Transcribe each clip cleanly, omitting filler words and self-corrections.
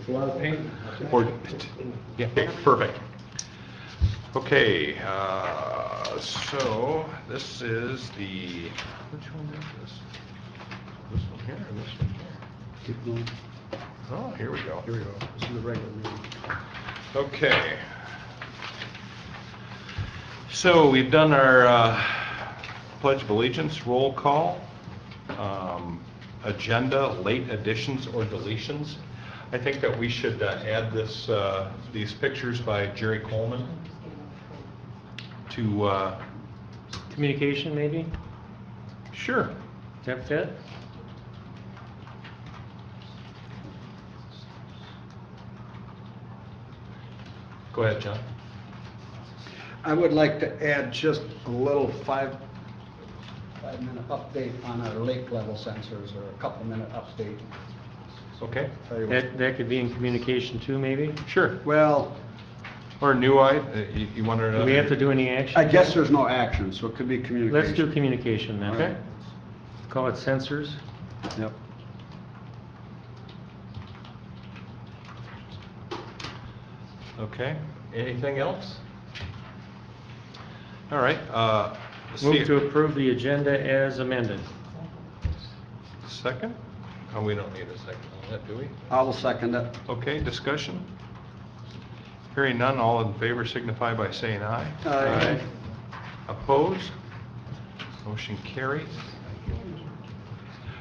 A lot of paint. Or, yeah, perfect. Okay, so this is the, which one is this? This one here or this one here? Keep going. Oh, here we go. This is the regular meeting. Okay. So we've done our Pledge of Allegiance roll call, agenda, late additions or deletions. I think that we should add this, these pictures by Jerry Coleman to, Communication, maybe? sure. Does that fit? Go ahead, John. I would like to add just a little five-minute update on our lake level sensors, or a couple-minute update. Okay, That could be in communication too, maybe? sure. Well, Or new eye, you wanted to? Do we have to do any action? I guess there's no action, so it could be communication. Let's do communication then. Okay. Call it sensors. Yep. Okay, anything else? All right, Move to approve the agenda as amended. second? Oh, we don't need a second on that, do we? I will second it. Okay, discussion? Hearing none, all in favor signify by saying aye. Aye. Opposed? Motion carries.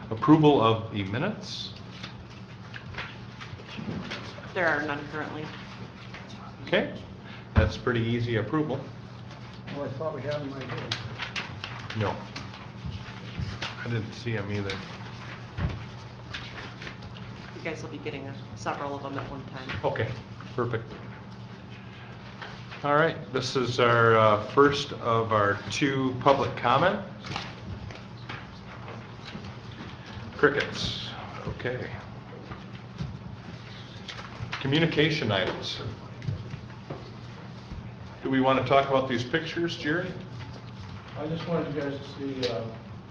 Approval of the minutes? There are none currently. Okay, that's pretty easy approval. Well, I thought we had them right here. No. I didn't see them either. You guys will be getting several of them at one time. Okay, perfect. All right, this is our first of our two public comment. Crickets, okay. Communication items. Do we want to talk about these pictures, Jerry? I just wanted you guys to see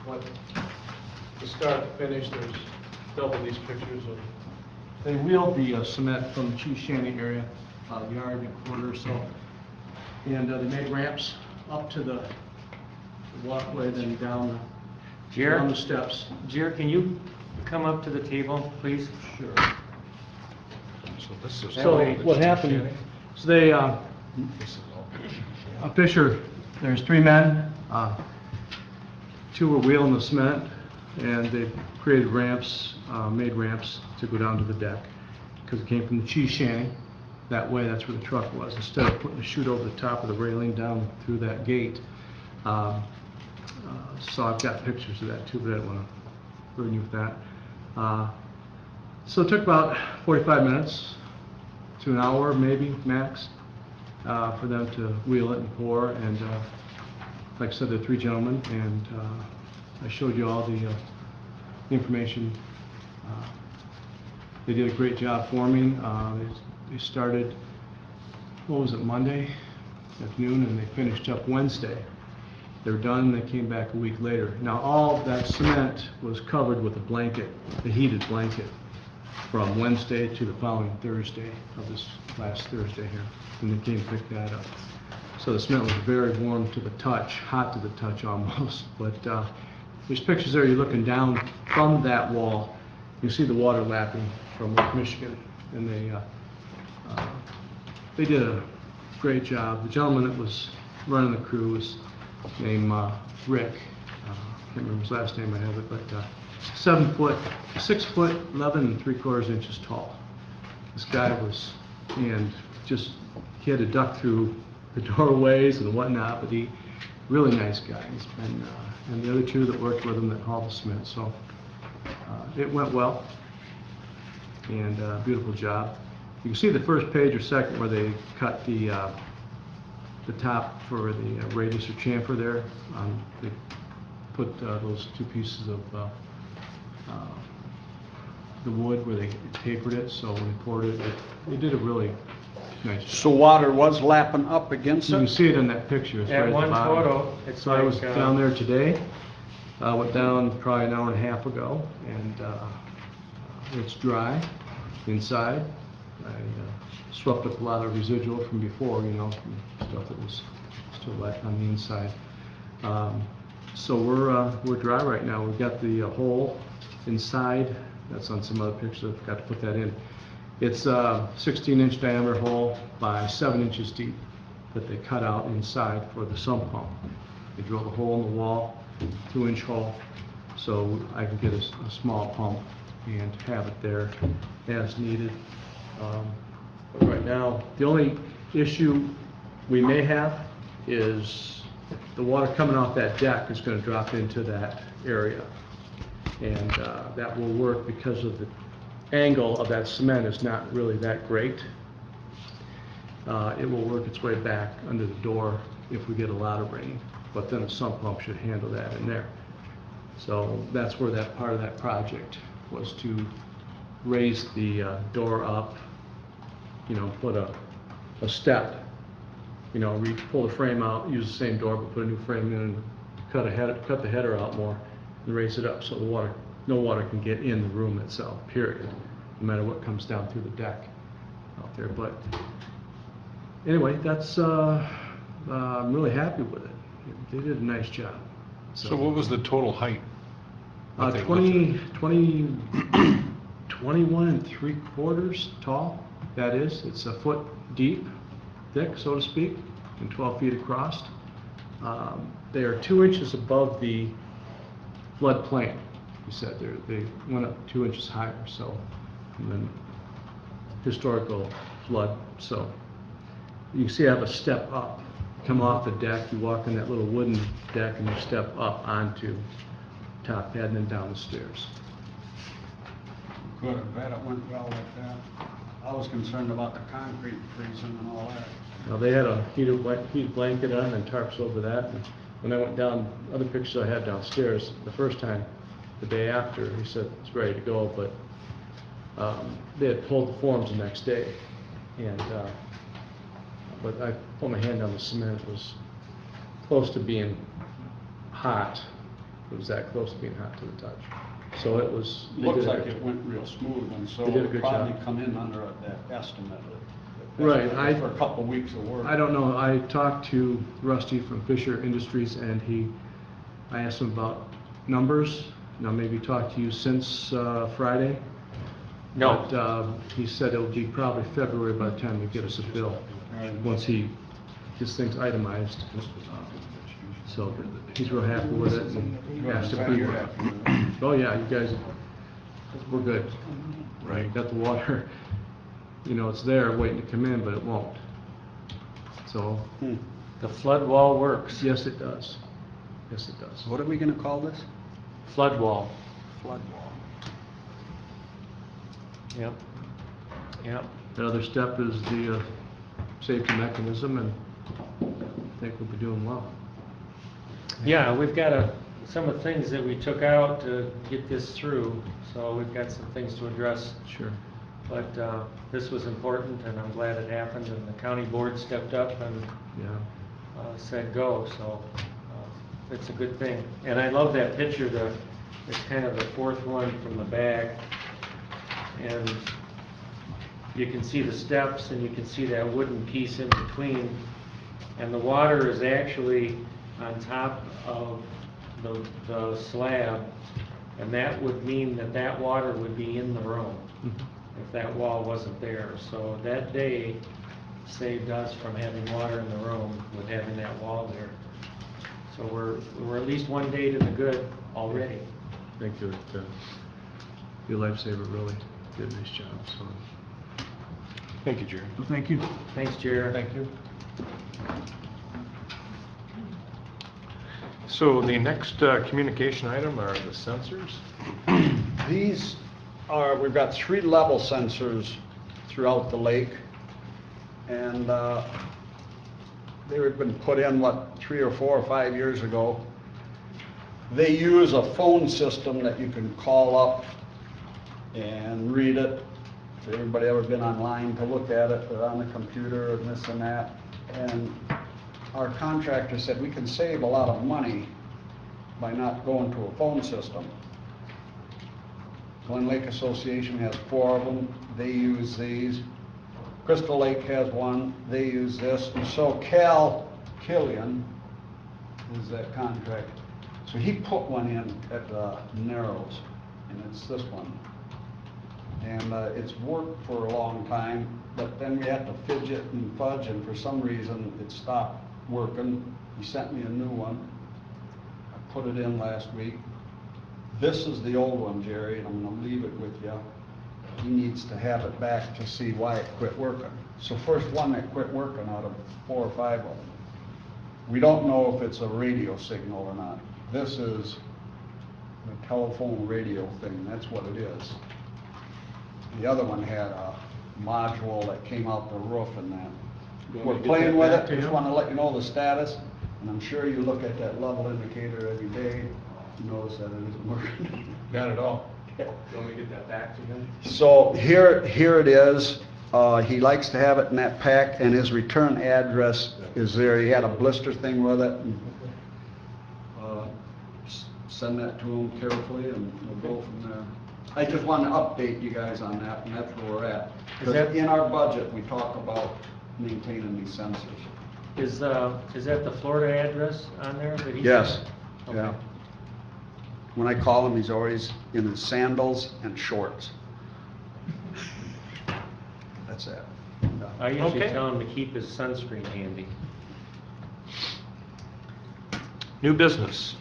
what, the start to finish, there's double these pictures of. They wheeled the cement from the Chief Shanty area, yard and quarter or so. And they made ramps up to the walkway, then down the steps. Jared, can you come up to the table, please? Sure. So this is. So what happened, so they, a picture, there's three men, two were wheeling the cement, and they created ramps, made ramps to go down to the deck, because it came from the Chief Shanty. That way, that's where the truck was. Instead of putting the chute over the top of the railing down through that gate. So I've got pictures of that too, but I don't want to burden you with that. So it took about 45 minutes to an hour, maybe, max, for them to wheel it and pour. And like I said, there are three gentlemen, and I showed you all the information. They did a great job forming. They started, what was it, Monday afternoon, and they finished up Wednesday. They were done, and they came back a week later. Now, all that cement was covered with a blanket, a heated blanket, from Wednesday to the following Thursday of this last Thursday here, and they came to pick that up. So the cement was very warm to the touch, hot to the touch almost. But there's pictures there. You're looking down from that wall. You see the water lapping from Lake Michigan, and they did a great job. The gentleman that was running the crew was named Rick. Can't remember his last name. I have it, but 6 foot 11 3/4 inches tall. This guy was, and just he had to duck through the doorways and whatnot, but he really nice guy. He's been, and the other two that worked with him that hauled the cement. So it went well, and beautiful job. You can see the first page or second where they cut the top for the radius or chamfer there. They put those two pieces of the wood where they tapered it, so when they poured it, they did a really nice job. So water was lapping up against You can it? see it in that picture. It's right At at the one bottom. photo, it's So I was like, down there today. I went down probably an hour and a half ago, and it's dry inside. swept up a lot of residual from before, you know, from stuff that was still wet on the inside. So we're dry right now. We've got the hole inside. That's on some other pictures. I forgot to put that in. It's a 16-inch diameter hole by 7 inches deep that they cut out inside for the sump pump. They drilled a hole in the wall, 2-inch hole, so I can get a small pump and have it there as needed. But right now, the only issue we may have is the water coming off that deck is going to drop into that area. And that will work because of the angle of that cement is not really that great. It will work its way back under the door if we get a lot of rain, but then a sump pump should handle that in there. So that's where that part of that project was, to raise the door up, you know, put a step, you know, pull the frame out, use the same door, but put a new frame in and cut the header out more and raise it up so no water can get in the room itself, period, no matter what comes down through the deck out there. But anyway, that's I'm really happy with it. They did a nice job. So what was the total height? 21 3/4 tall, that is. It's a foot deep, thick, so to speak, and 12 feet across. They are 2 inches above the floodplain. You said they went up 2 inches higher, so, and then historical flood. So you see I have a step up. Come off the deck, you walk on that little wooden deck and you step up onto top pad and then down the stairs. Good, I'm glad it went well like that. I was concerned about the concrete freezing and all that. Now they had a heated blanket on and tarps over that. And when I went down, other pictures I had downstairs, the first time, the day after, he said it's ready to go, but they had pulled the forms the next day. And but I put my hand on the cement, it was close to being hot. It was that close to being hot to the touch. So it was. Looks like it went real smooth, and so They did a it'll good probably job. come in under that estimate. Right, For a couple of weeks of work. I don't know, I talked to Rusty from Fisher Industries and I asked him about numbers. Now maybe talked to you since Friday? No. But he said it'll be probably February by the time they get us a bill, once he gets things itemized. So he's real happy with it and asked if we were. Oh yeah, you guys, we're good. Right. Got the water, you know, it's there waiting to come in, but it won't. So, The flood wall works. yes, it does. Yes, it does. What are we gonna call this? Flood wall. Flood wall. Yep. Yep. The other step is the safety mechanism, and I think we'll be doing well. Yeah, we've got some of the things that we took out to get this through, so we've got some things to address. Sure. But this was important, and I'm glad it happened, and the county board stepped up and Yeah. said go, so it's a good thing. And I love that picture, it's kind of the fourth one from the back, and you can see the steps, and you can see that wooden piece in between, and the water is actually on top of the slab, and that would mean that water would be in the room if that wall wasn't there. So that day saved us from having water in the room with having that wall there. So we're at least one day to the good already. Thank you. Your lifesaver really did a nice job. So. Thank you, Jerry. Well, thank you. Thanks, Jared. Thank you. So the next communication item are the sensors. These are, we've got 3 level sensors throughout the lake, and they had been put in, 3 or 4 or 5 years ago. They use a phone system that you can call up and read it. If everybody ever been online to look at it, they're on the computer and this and that. And our contractor said we can save a lot of money by not going to a phone system. Glen Lake Association has 4 of them. They use these. Crystal Lake has one, they use this, and so Killian is that contract. So he put one in at the Narrows, and it's this one. And it's worked for a long time, but then we had to fidget and fudge, and for some reason it stopped working. He sent me a new one. I put it in last week. This is the old one, Jerry, and I'm gonna leave it with you. He needs to have it back to see why it quit working. So first one that quit working out of 4 or 5 of them. We don't know if it's a radio signal or not. This is the telephone radio thing, that's what it is. The other one had a module that came out the roof and that. You want We're me to get playing that with back it, to just you? want to let you know the status, and I'm sure you look at that level indicator every day, you notice that it isn't working. Got it all. You want me to get that back to him? So here it is. He likes to have it in that pack, and his return address is there. He had a blister thing with it. Send that to him carefully, and we'll go from there. I just wanted to update you guys on that, and that's where we're at. Is that- Because in our budget, we talk about maintaining these sensors. Is that the Florida address on there that he? Yes, Okay. yeah. When I call him, he's always in his sandals and shorts. That's it. I usually Okay. tell him to keep his sunscreen handy. New business.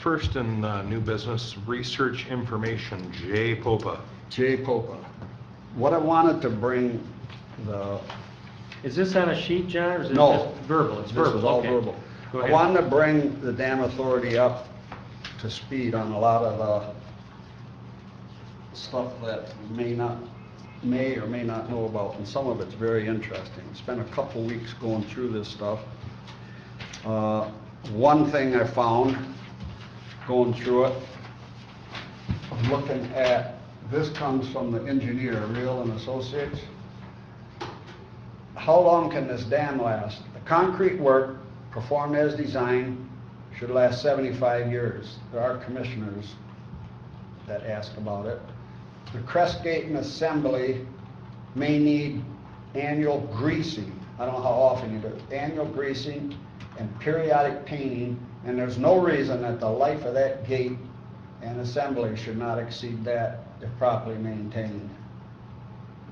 First in new business, research information, Jay Popa. Jay Popa. What I wanted to bring the, Is this on a sheet, John, or is it No. just verbal? It's this verbal, is all okay. verbal. Go I ahead. wanted to bring the dam authority up to speed on a lot of the stuff that may or may not know about, and some of it's very interesting. Spent a couple weeks going through this stuff. One thing I found, going through it, looking at, this comes from the engineer, Real and Associates. How long can this dam last? The concrete work performed as designed should last 75 years. There are commissioners that ask about it. The crest gate and assembly may need annual greasing. I don't know how often you do it. Annual greasing and periodic painting, and there's no reason that the life of that gate and assembly should not exceed that if properly maintained.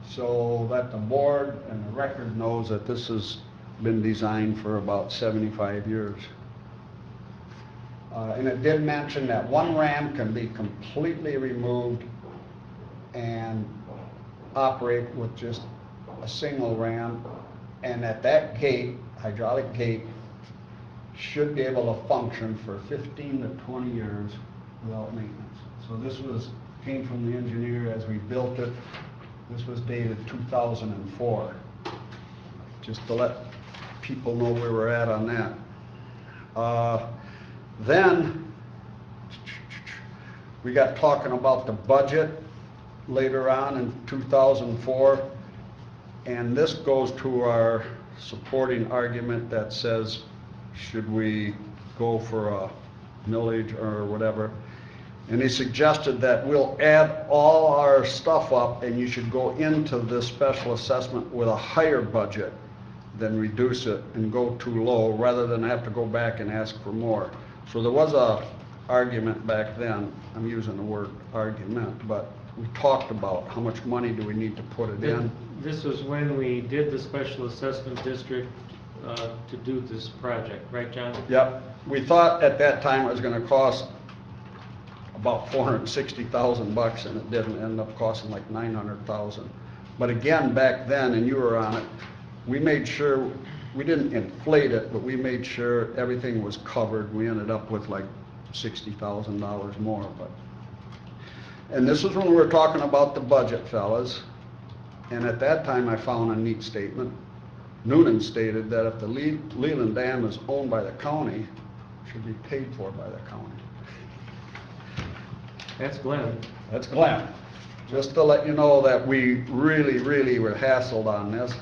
So that the board and the record knows that this has been designed for about 75 years. And it did mention that one ram can be completely removed and operate with just a single ram, and that gate, hydraulic gate, should be able to function for 15 to 20 years without maintenance. So this came from the engineer as we built it. This was dated 2004, just to let people know where we're at on that. Then we got talking about the budget later on in 2004, and this goes to our supporting argument that says, should we go for a millage or whatever? And he suggested that we'll add all our stuff up, and you should go into this special assessment with a higher budget than reduce it and go too low, rather than have to go back and ask for more. So there was a argument back then, I'm using the word argument, but we talked about how much money do we need to put it in. This was when we did the special assessment district to do this project, right, John? Yep, we thought at that time it was gonna cost about $460,000, and it didn't, end up costing like $900,000. But again, back then, and you were on it, we made sure, we didn't inflate it, but we made sure everything was covered. We ended up with like $60,000 more, but. And this is when we were talking about the budget, fellas, and at that time I found a neat statement. Noonan stated that if the Leland Dam is owned by the county, it should be paid for by the county. That's Glenn. That's Glenn. Just to let you know that we really were hassled on this.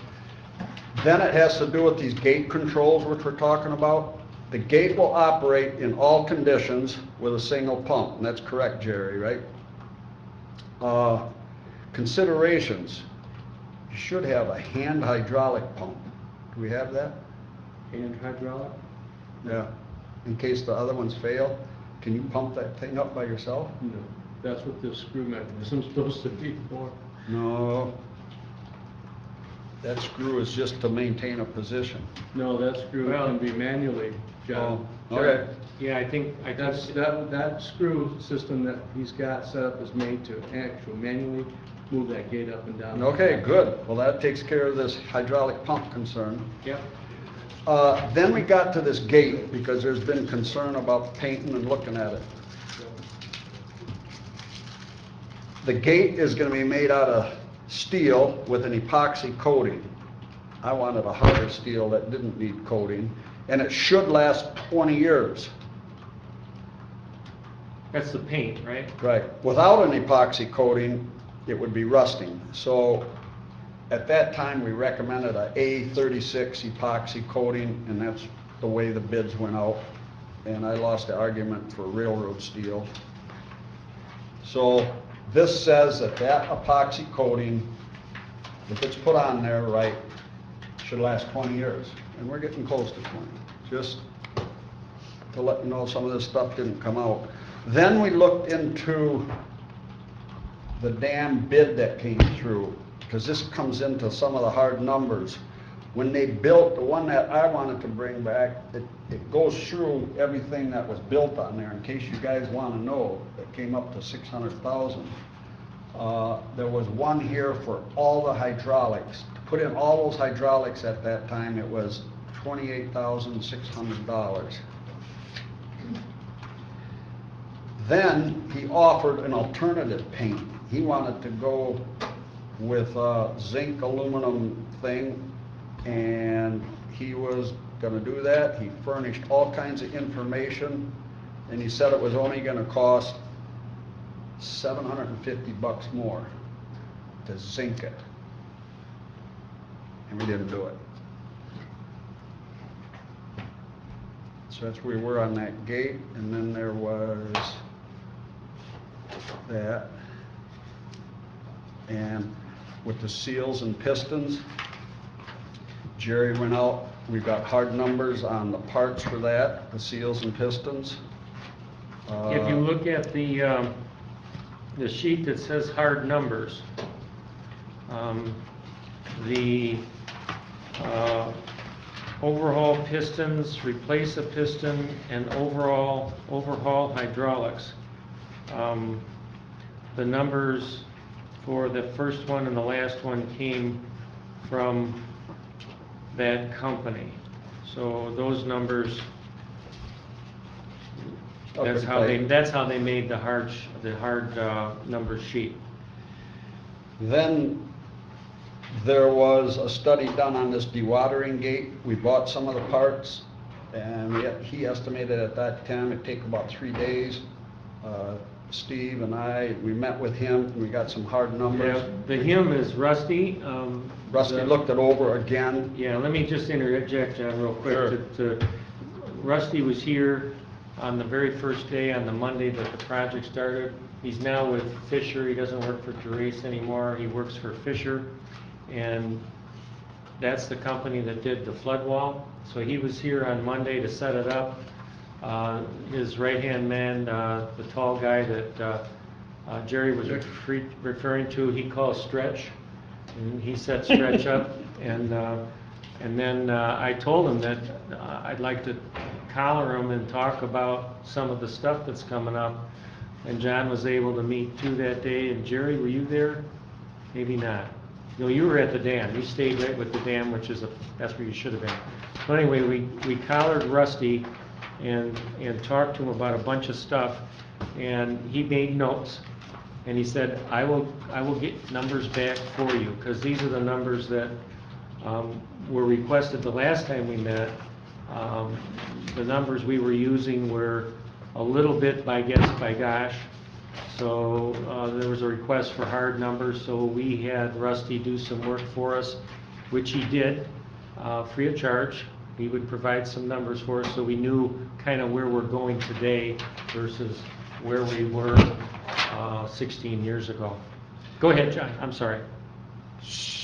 Then it has to do with these gate controls, which we're talking about. The gate will operate in all conditions with a single pump, and that's correct, Jerry, right? Considerations. You should have a hand hydraulic pump. Do we have that? And hydraulic? Yeah. In case the other ones fail, can you pump that thing up by yourself? No, that's what the screw mechanism's supposed to be for. No. That screw is just to maintain a position. No, that screw Well- can be manually, John. Oh, okay. Yeah, I think, That screw system that he's got set up is made to actually manually move that gate up and down. Okay, good. Well, that takes care of this hydraulic pump concern. yep, Then we got to this gate, because there's been concern about painting and looking at it. The gate is gonna be made out of steel with an epoxy coating. I wanted a harder steel that didn't need coating, and it should last 20 years. that's the paint, right? Right. Without an epoxy coating, it would be rusting. So at that time, we recommended a A36 epoxy coating, and that's the way the bids went out. And I lost the argument for railroad steel. So this says that that epoxy coating, if it's put on there right, should last 20 years. And we're getting close to 20. Just to let you know, some of this stuff didn't come out. Then we looked into the damn bid that came through, because this comes into some of the hard numbers. When they built the one that I wanted to bring back, it goes through everything that was built on there, in case you guys want to know. It came up to 600,000. There was one here for all the hydraulics. To put in all those hydraulics at that time, it was $28,600. Then he offered an alternative paint. He wanted to go with a zinc aluminum thing, and he was gonna do that. He furnished all kinds of information, and he said it was only gonna cost $750 more to zinc it. And we didn't do it. So that's where we were on that gate, and then there was that. And with the seals and pistons, Jerry went out, we got hard numbers on the parts for that, the seals and pistons. If you look at the sheet that says hard numbers, the overhaul pistons, replace a piston, and overhaul hydraulics. The numbers for the first one and the last one came from that company. So those numbers, that's how they made the hard number sheet. Then there was a study done on this dewatering gate. We bought some of the parts, and he estimated at that time it'd take about 3 days. Steve and I, we met with him, and we got some hard numbers. Yeah, the him is Rusty. Rusty looked it over again. Yeah, let me just interject, John, real quick. Sure. Rusty was here on the very first day, on the Monday that the project started. He's now with Fisher. He doesn't work for Gerace anymore. He works for Fisher, and that's the company that did the flood wall. So he was here on Monday to set it up. His right-hand man, the tall guy that Jerry was referring to, he calls Stretch, and he set Stretch up. And then I told him that I'd like to collar him and talk about some of the stuff that's coming up. And John was able to meet too that day. And Jerry, were you there? Maybe not. No, you were at the dam. You stayed right with the dam, that's where you should have been. But anyway, we collared Rusty and talked to him about a bunch of stuff, and he made notes, and he said, I will get numbers back for you, because these are the numbers that were requested the last time we met. The numbers we were using were a little bit by guess, by gosh. So there was a request for hard numbers, so we had Rusty do some work for us, which he did, free of charge. He would provide some numbers for us, so we knew kind of where we're going today versus where we were 16 years ago. Go ahead, John, I'm sorry.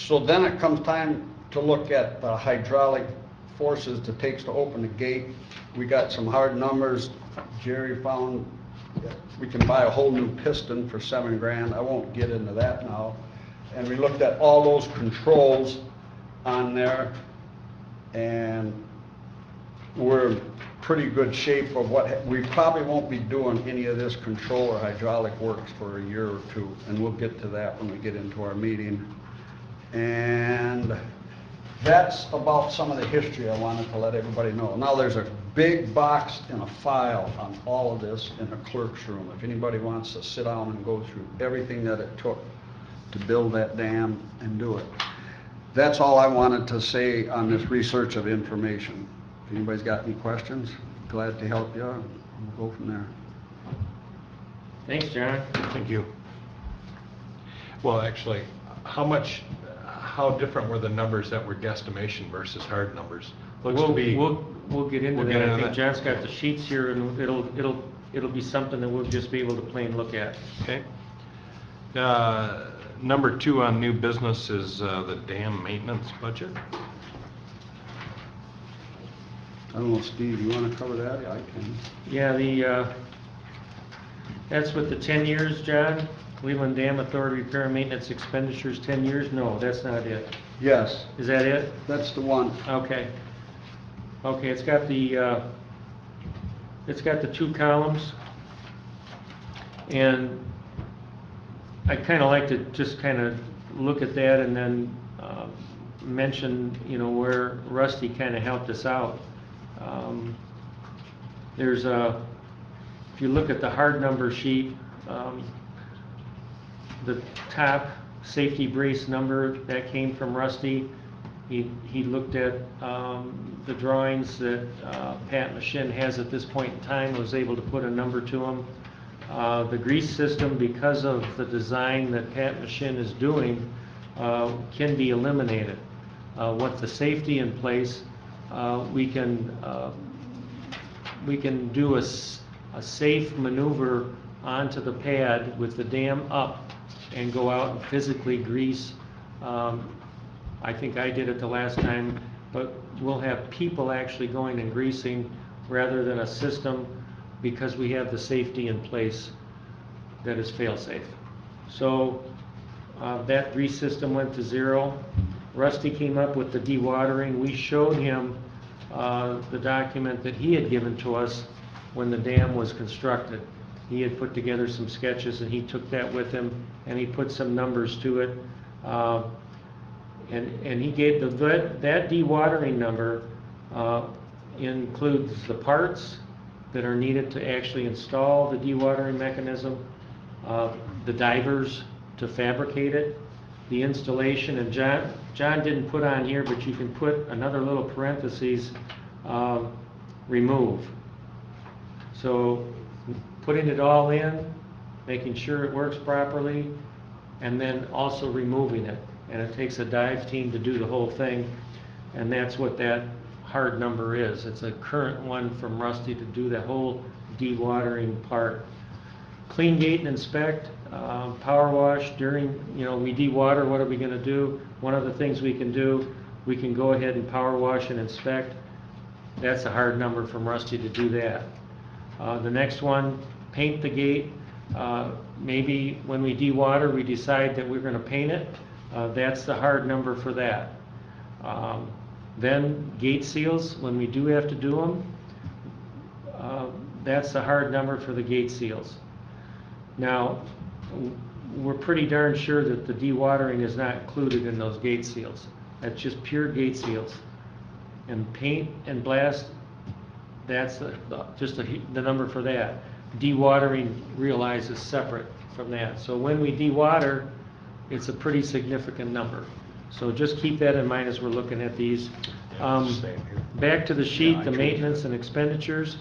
So then it comes time to look at the hydraulic forces it takes to open the gate. We got some hard numbers. Jerry found that we can buy a whole new piston for $7,000. I won't get into that now. And we looked at all those controls on there, and we're in pretty good shape of we probably won't be doing any of this control or hydraulic works for a year or two, and we'll get to that when we get into our meeting. And that's about some of the history I wanted to let everybody know. Now, there's a big box and a file on all of this in the clerk's room. If anybody wants to sit down and go through everything that it took to build that dam and do it. That's all I wanted to say on this research of information. If anybody's got any questions, glad to help you, and we'll go from there. Thanks, John. Thank you. Well, actually, how different were the numbers that were guesstimation versus hard numbers? Looks to be. We'll get into we'll that. get I into think that. John's got the sheets here, and it'll be something that we'll just be able to plain look at. Okay. Number 2 on new business is the dam maintenance budget. I don't know, Steve, you want to cover that? Yeah, I can. Yeah, that's with the 10 years, John? Leland Dam Authority repair and maintenance expenditures, 10 years? No, that's not it. Yes, Is that it? that's the one. Okay. Okay, it's got the 2 columns. And I kind of like to just kind of look at that and then mention, where Rusty kind of helped us out. There's if you look at the hard number sheet, the top safety brace number that came from Rusty, he looked at the drawings that Pat Machin has at this point in time, was able to put a number to them. The grease system, because of the design that Pat Machin is doing, can be eliminated. With the safety in place, we can do a safe maneuver onto the pad with the dam up and go out and physically grease. I think I did it the last time, but we'll have people actually going and greasing rather than a system, because we have the safety in place that is fail-safe. So that grease system went to 0. Rusty came up with the dewatering. We showed him the document that he had given to us when the dam was constructed. He had put together some sketches, and he took that with him, and he put some numbers to it. And he gave that dewatering number includes the parts that are needed to actually install the dewatering mechanism, the divers to fabricate it, the installation, and John didn't put on here, but you can put another little parentheses, remove. So putting it all in, making sure it works properly, and then also removing it. And it takes a dive team to do the whole thing, and that's what that hard number is. It's a current one from Rusty to do the whole dewatering part. Clean gate and inspect, power wash during, we dewater, what are we gonna do? One of the things we can do, we can go ahead and power wash and inspect. That's a hard number from Rusty to do that. The next one, paint the gate. Maybe when we dewater, we decide that we're gonna paint it. That's the hard number for that. Then gate seals, when we do have to do them, that's the hard number for the gate seals. Now, we're pretty darn sure that the dewatering is not included in those gate seals. That's just pure gate seals. And paint and blast, that's just the number for that. Dewatering, realize, is separate from that. So when we dewater, it's a pretty significant number. So just keep that in mind as we're looking at these. Back to the sheet, the maintenance and expenditures.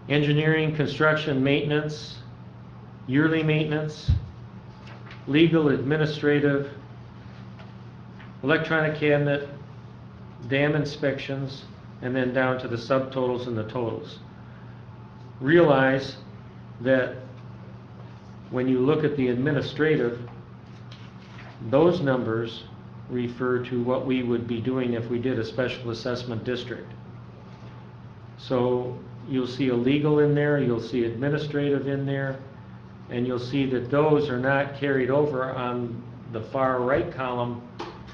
Engineering, construction, maintenance, yearly maintenance, legal, administrative, electronic cabinet, dam inspections, and then down to the subtotals and the totals. Realize that when you look at the administrative, Those numbers refer to what we would be doing if we did a special assessment district. So you'll see a legal in there, you'll see administrative in there, and you'll see that those are not carried over on the far right column,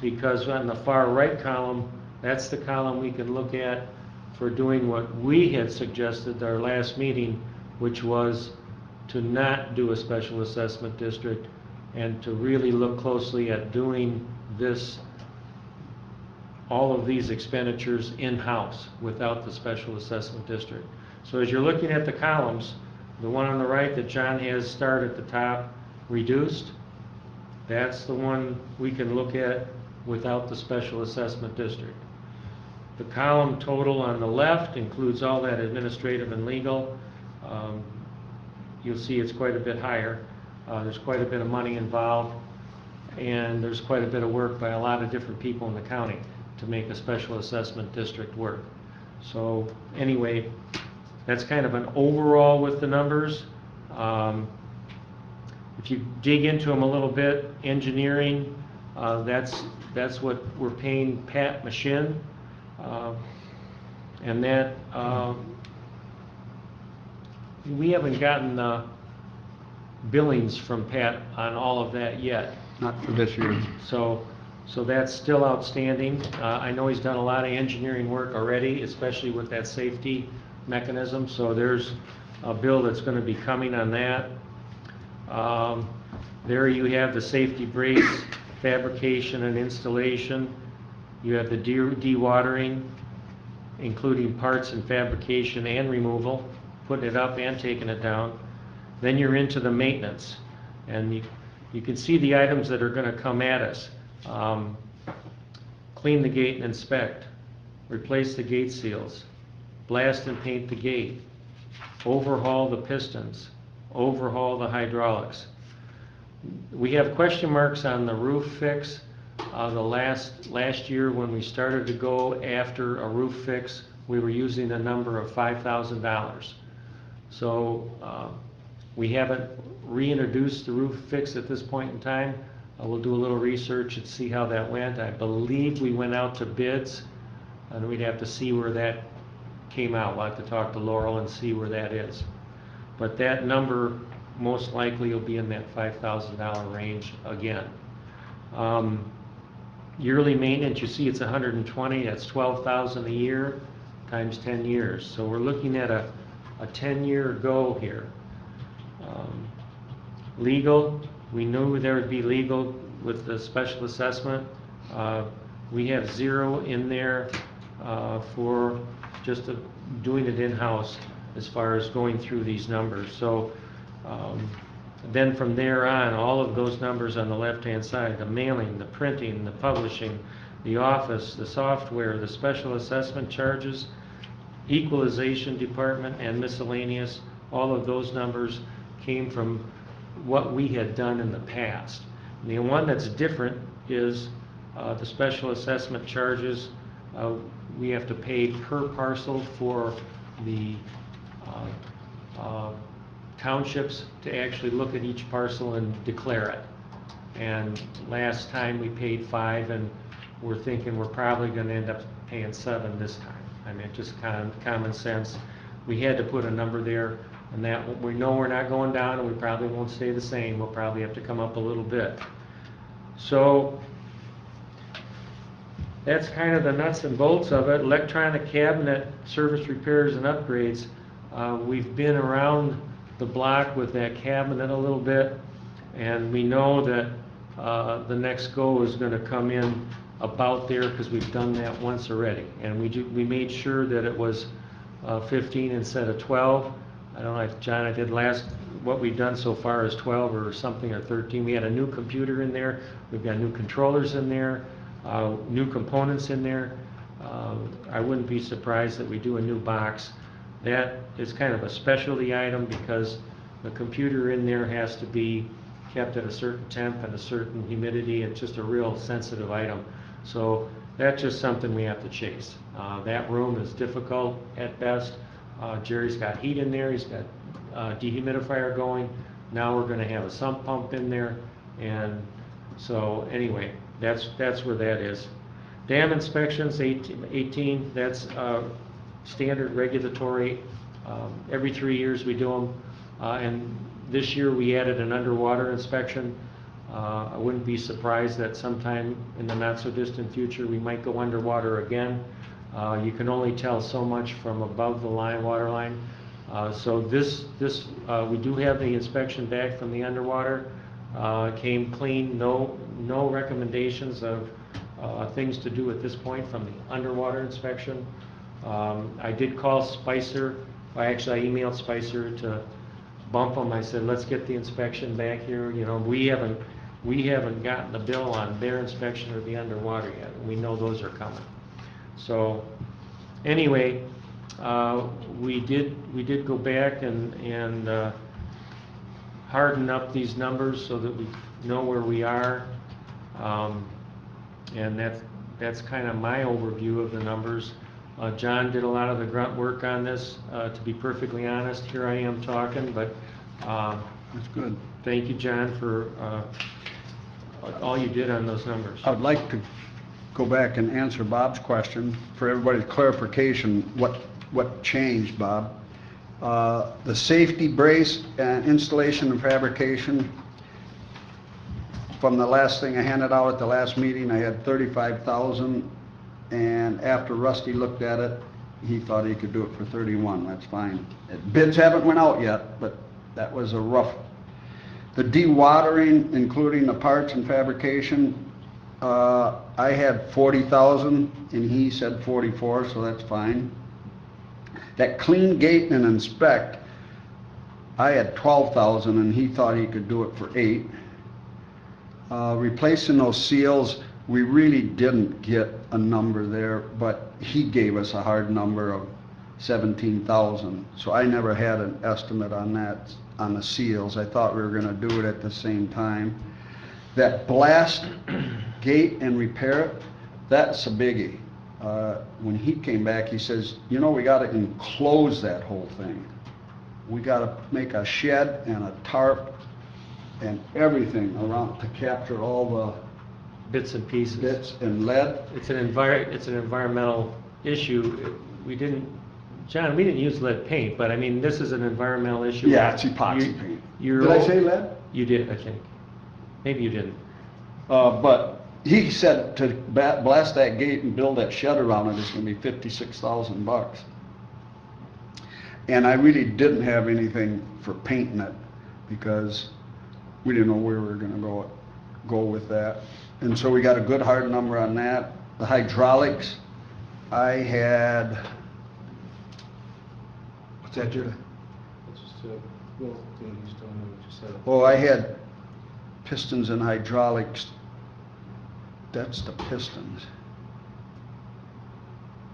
because on the far right column, that's the column we can look at for doing what we had suggested at our last meeting, which was to not do a special assessment district and to really look closely at doing this, all of these expenditures in-house without the special assessment district. So as you're looking at the columns, the one on the right that John has starred at the top, reduced, that's the one we can look at without the special assessment district. The column total on the left includes all that administrative and legal. You'll see it's quite a bit higher. There's quite a bit of money involved, and there's quite a bit of work by a lot of different people in the county to make a special assessment district work. So anyway, that's kind of an overall with the numbers. If you dig into them a little bit, engineering, that's what we're paying Pat Machin, and that we haven't gotten billings from Pat on all of that yet. Not for this year. So that's still outstanding. I know he's done a lot of engineering work already, especially with that safety mechanism. So there's a bill that's going to be coming on that. There you have the safety brace fabrication and installation. You have the dewatering, including parts and fabrication and removal, putting it up and taking it down. Then you're into the maintenance, and you can see the items that are going to come at us. Clean the gate and inspect, replace the gate seals, blast and paint the gate, overhaul the pistons, overhaul the hydraulics. We have question marks on the roof fix. The last year when we started to go after a roof fix, we were using a number of $5,000. So we haven't reintroduced the roof fix at this point in time. We'll do a little research and see how that went. I believe we went out to bids, and we'd have to see where that came out. We'll have to talk to Laurel and see where that is. But that number most likely will be in that $5,000 range again. Yearly maintenance, you see it's 120, that's 12,000 a year times 10 years. So we're looking at a 10-year go here. Legal, we knew there would be legal with the special assessment. We have 0 in there for just doing it in-house as far as going through these numbers. So then from there on, all of those numbers on the left-hand side, the mailing, the printing, the publishing, the office, the software, the special assessment charges, equalization department, and miscellaneous, all of those numbers came from what we had done in the past. And the one that's different is the special assessment charges. We have to pay per parcel for the townships to actually look at each parcel and declare it. And last time we paid 5, and we're thinking we're probably going to end up paying 7 this time. I mean, just kind of common sense. We had to put a number there, and that we know we're not going down, and we probably won't stay the same. We'll probably have to come up a little bit. So that's kind of the nuts and bolts of it. Electronic cabinet service repairs and upgrades. We've been around the block with that cabinet a little bit, and we know that the next go is going to come in about there because we've done that once already, and we made sure that it was 15 instead of 12. I don't know if John, I did what we've done so far is 12 or something, or 13. We had a new computer in there, we've got new controllers in there, new components in there. I wouldn't be surprised that we do a new box. That is kind of a specialty item because the computer in there has to be kept at a certain temp and a certain humidity. It's just a real sensitive item. So that's just something we have to chase. That room is difficult at best. Jerry's got heat in there, he's got dehumidifier going. Now we're going to have a sump pump in there, and So anyway, that's where that is. Dam inspections, 18, that's standard regulatory. Every 3 years we do them. And this year we added an underwater inspection. I wouldn't be surprised that sometime in the not so distant future we might go underwater again. You can only tell so much from above the water line. So we do have the inspection back from the underwater. Came clean, no recommendations of things to do at this point from the underwater inspection. I did call Spicer. Actually, I emailed Spicer to bump them. I said, let's get the inspection back here. You know, we haven't gotten the bill on their inspection or the underwater yet. We know those are coming. So anyway, we did go back and harden up these numbers so that we know where we are. And that's kind of my overview of the numbers. John did a lot of the grunt work on this, to be perfectly honest. Here I am talking, but That's good. thank you, John, for all you did on those numbers. I would like to go back and answer Bob's question for everybody's clarification. What changed, Bob? The safety brace and installation and fabrication, from the last thing I handed out at the last meeting, I had 35,000, and after Rusty looked at it, he thought he could do it for 31. That's fine. Bids haven't went out yet, but that was a rough. The dewatering, including the parts and fabrication, I had 40,000 and he said 44, so that's fine. That clean gate and inspect, I had 12,000 and he thought he could do it for 8. Replacing those seals, we really didn't get a number there, but he gave us a hard number of 17,000. So I never had an estimate on that, on the seals. I thought we were gonna do it at the same time. That blast gate and repair it, that's a biggie. When he came back, he says, you know, we gotta enclose that whole thing. We gotta make a shed and a tarp and everything around to capture all the Bits and pieces. bits and lead. It's an environmental issue. We didn't use lead paint, but I mean, this is an environmental issue. Yeah, it's epoxy paint. You're Did I say lead? You did, I think. Maybe you didn't. But he said to blast that gate and build that shed around it is gonna be $56,000. And I really didn't have anything for painting it because we didn't know where we were gonna go with that. And so we got a good hard number on that. The hydraulics, I had, what's that, Judah? It's just Will doing, he's telling me what you said. Oh, I had pistons and hydraulics. That's the pistons.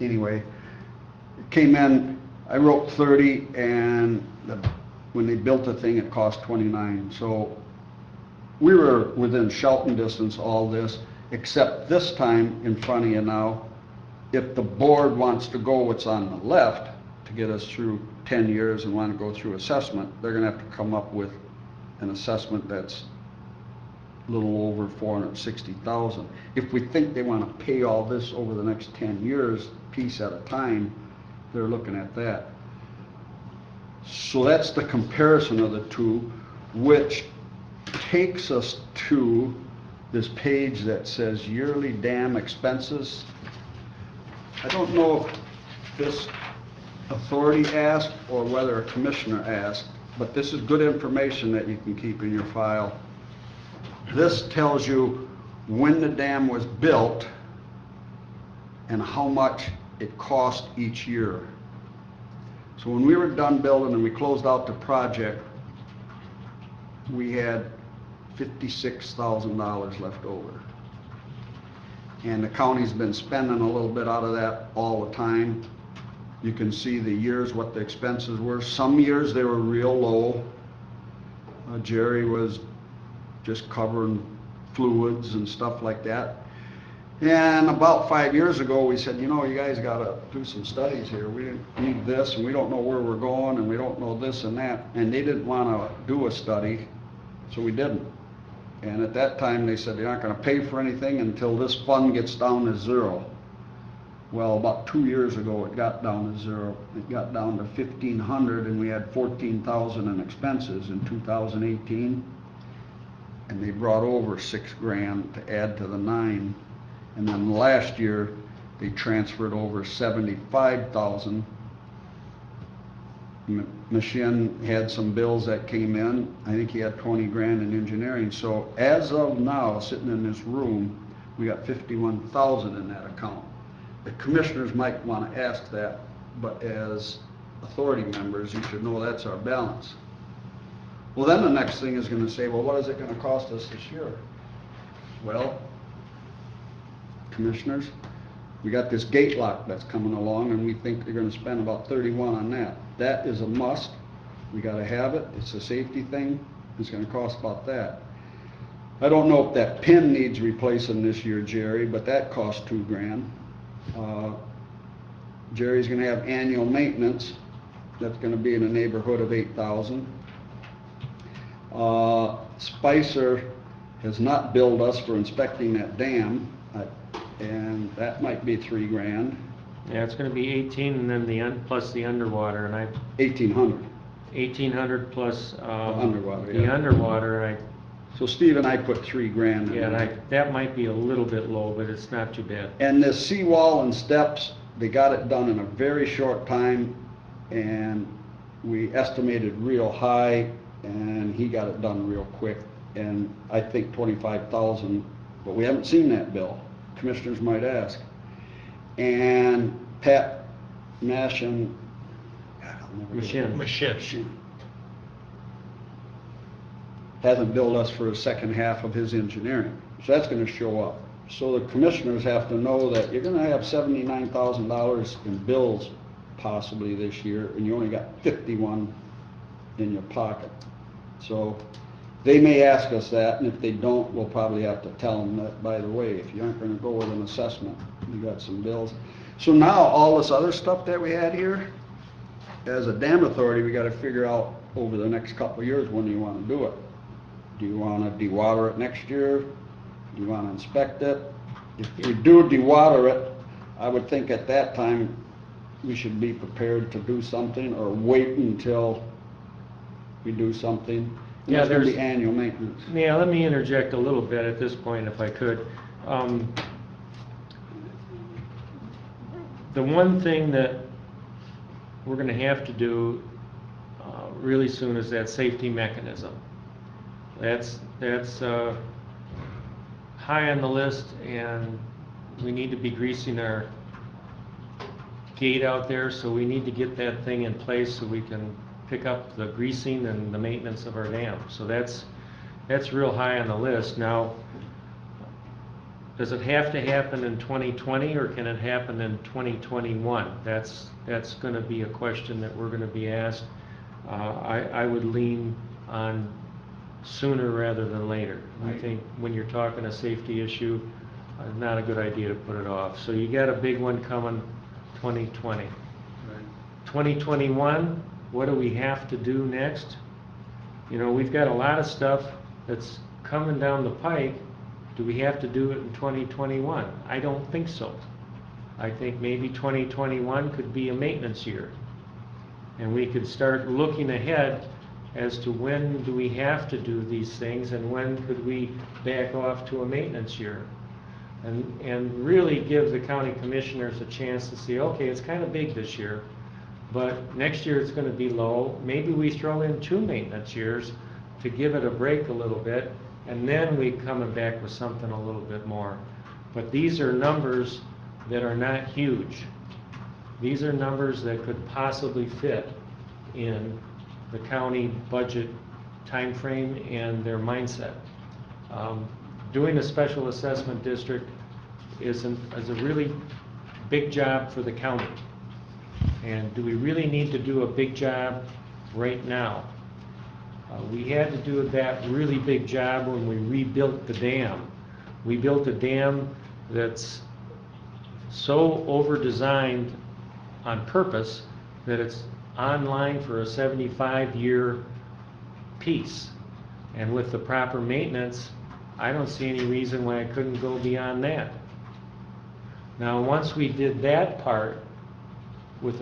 Anyway, it came in, I wrote 30 and when they built the thing, it cost 29. So we were within shouting distance all this, except this time in front of you now, if the board wants to go what's on the left to get us through 10 years and want to go through assessment, they're going to have to come up with an assessment that's a little over 460,000. If we think they want to pay all this over the next 10 years, piece at a time, they're looking at that. So that's the comparison of the two, which takes us to this page that says yearly dam expenses. I don't know if this authority asked or whether a commissioner asked, but this is good information that you can keep in your file. This tells you when the dam was built and how much it cost each year. So when we were done building and we closed out the project, we had $56,000 left over. And the county's been spending a little bit out of that all the time. You can see the years, what the expenses were. Some years they were real low. Jerry was just covering fluids and stuff like that. And about 5 years ago, we said, you know, you guys gotta do some studies here. We need this, and we don't know where we're going, and we don't know this and that. And they didn't wanna do a study, so we didn't. And at that time, they said they're not gonna pay for anything until this fund gets down to zero. Well, about 2 years ago, it got down to zero. It got down to 1,500, and we had 14,000 in expenses in 2018. And they brought over 6 grand to add to the 9. And then last year, they transferred over 75,000. Machine had some bills that came in. I think he had 20 grand in engineering. So as of now, sitting in this room, we got 51,000 in that account. The commissioners might want to ask that, but as authority members, you should know that's our balance. Well, then the next thing is going to say, well, what is it going to cost us this year? Well, commissioners, we got this gate lock that's coming along, and we think they're going to spend about 31 on that. That is a must. We got to have it. It's a safety thing. It's going to cost about that. I don't know if that pin needs replacing this year, Jerry, but that costs 2 grand. Jerry's going to have annual maintenance. That's going to be in the neighborhood of 8,000. Spicer has not billed us for inspecting that dam, and that might be 3 grand. Yeah, it's gonna be 18, and then plus the underwater, and 1,800. 1,800 plus, Underwater, the yeah. underwater, and So Steve and I put 3 grand in yeah, there. and that might be a little bit low, but it's not too bad. And this seawall and steps, they got it done in a very short time, and we estimated real high, and he got it done real quick. And I think 25,000, but we haven't seen that bill. Commissioners might ask. And Pat Mashin, Machine. hasn't billed us for a second half of his engineering. So that's gonna show up. So the commissioners have to know that you're gonna have $79,000 in bills possibly this year, and you only got 51 in your pocket. So they may ask us that, and if they don't, we'll probably have to tell them that, by the way, if you aren't gonna go with an assessment, you got some bills. So now, all this other stuff that we had here, as a dam authority, we gotta figure out over the next couple of years, when do you wanna do it? Do you wanna dewater it next year? Do you wanna inspect it? If we do dewater it, I would think at that time, we should be prepared to do something, or wait until we do something. And Yeah, that's gonna be there's- annual maintenance. Yeah, let me interject a little bit at this point, if I could. The one thing that we're gonna have to do really soon is that safety mechanism. That's high on the list, and we need to be greasing our gate out there, so we need to get that thing in place so we can pick up the greasing and the maintenance of our dam. So that's real high on the list. Now, does it have to happen in 2020, or can it happen in 2021? That's going to be a question that we're going to be asked. I would lean on sooner rather than later. I think when you're talking a safety issue, not a good idea to put it off. So you got a big one coming 2020. 2021, what do we have to do next? You know, we've got a lot of stuff that's coming down the pike. Do we have to do it in 2021? I don't think so. I think maybe 2021 could be a maintenance year. And we could start looking ahead as to when do we have to do these things, and when could we back off to a maintenance year. And really give the county commissioners a chance to see, okay, it's kind of big this year, but next year it's going to be low. Maybe we throw in 2 maintenance years to give it a break a little bit, and then we coming back with something a little bit more. But these are numbers that are not huge. These are numbers that could possibly fit in the county budget timeframe and their mindset. Doing a special assessment district is a really big job for the county. And do we really need to do a big job right now? We had to do that really big job when we rebuilt the dam. We built a dam that's so over-designed on purpose that it's online for a 75-year piece. And with the proper maintenance, I don't see any reason why I couldn't go beyond that. Now, once we did that part with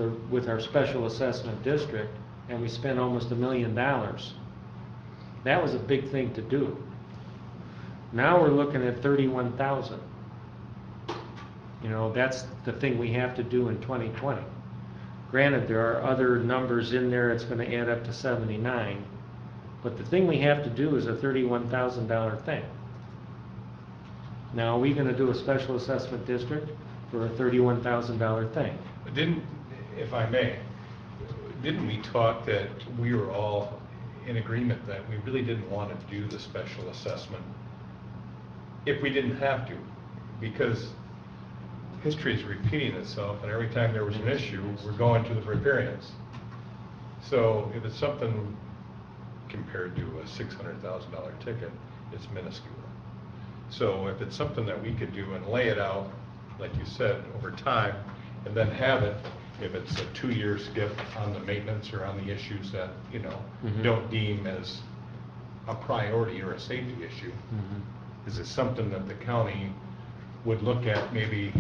our special assessment district, and we spent almost $1 million, that was a big thing to do. Now we're looking at 31,000. You know, that's the thing we have to do in 2020. Granted, there are other numbers in there, it's gonna add up to 79, but the thing we have to do is a $31,000 thing. Now, are we gonna do a special assessment district for a $31,000 thing? If I may, didn't we talk that we were all in agreement that we really didn't want to do the special assessment if we didn't have to? Because history is repeating itself, and every time there was an issue, we're going to the riparians. So if it's something compared to a $600,000 ticket, it's minuscule. So if it's something that we could do and lay it out, like you said, over time, and then have it, if it's a 2-year skip on the maintenance or on the issues that, you know, don't deem as a priority or a safety issue, is it something that the county would look at maybe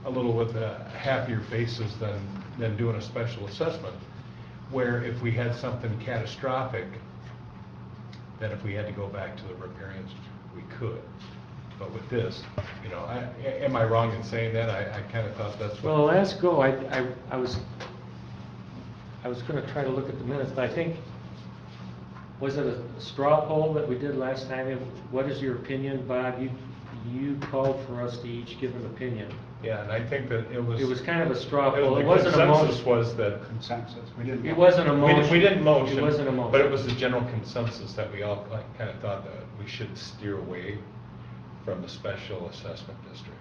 a little with a happier faces than doing a special assessment, where if we had something catastrophic, then if we had to go back to the riparians, we could. But with this, you know, am I wrong in saying that? I kind of thought that's what... Well, last go, I was gonna try to look at the minutes, but I think, was it a straw poll that we did last time? What is your opinion, Bob? You called for us to each give an opinion. Yeah, and I think that it was... It was kind of a straw poll. The It wasn't a consensus motion. was that... Consensus, we didn't. It wasn't a motion. We didn't motion. It wasn't a motion. But it was a general consensus that we all kind of thought that we should steer away from the special assessment district.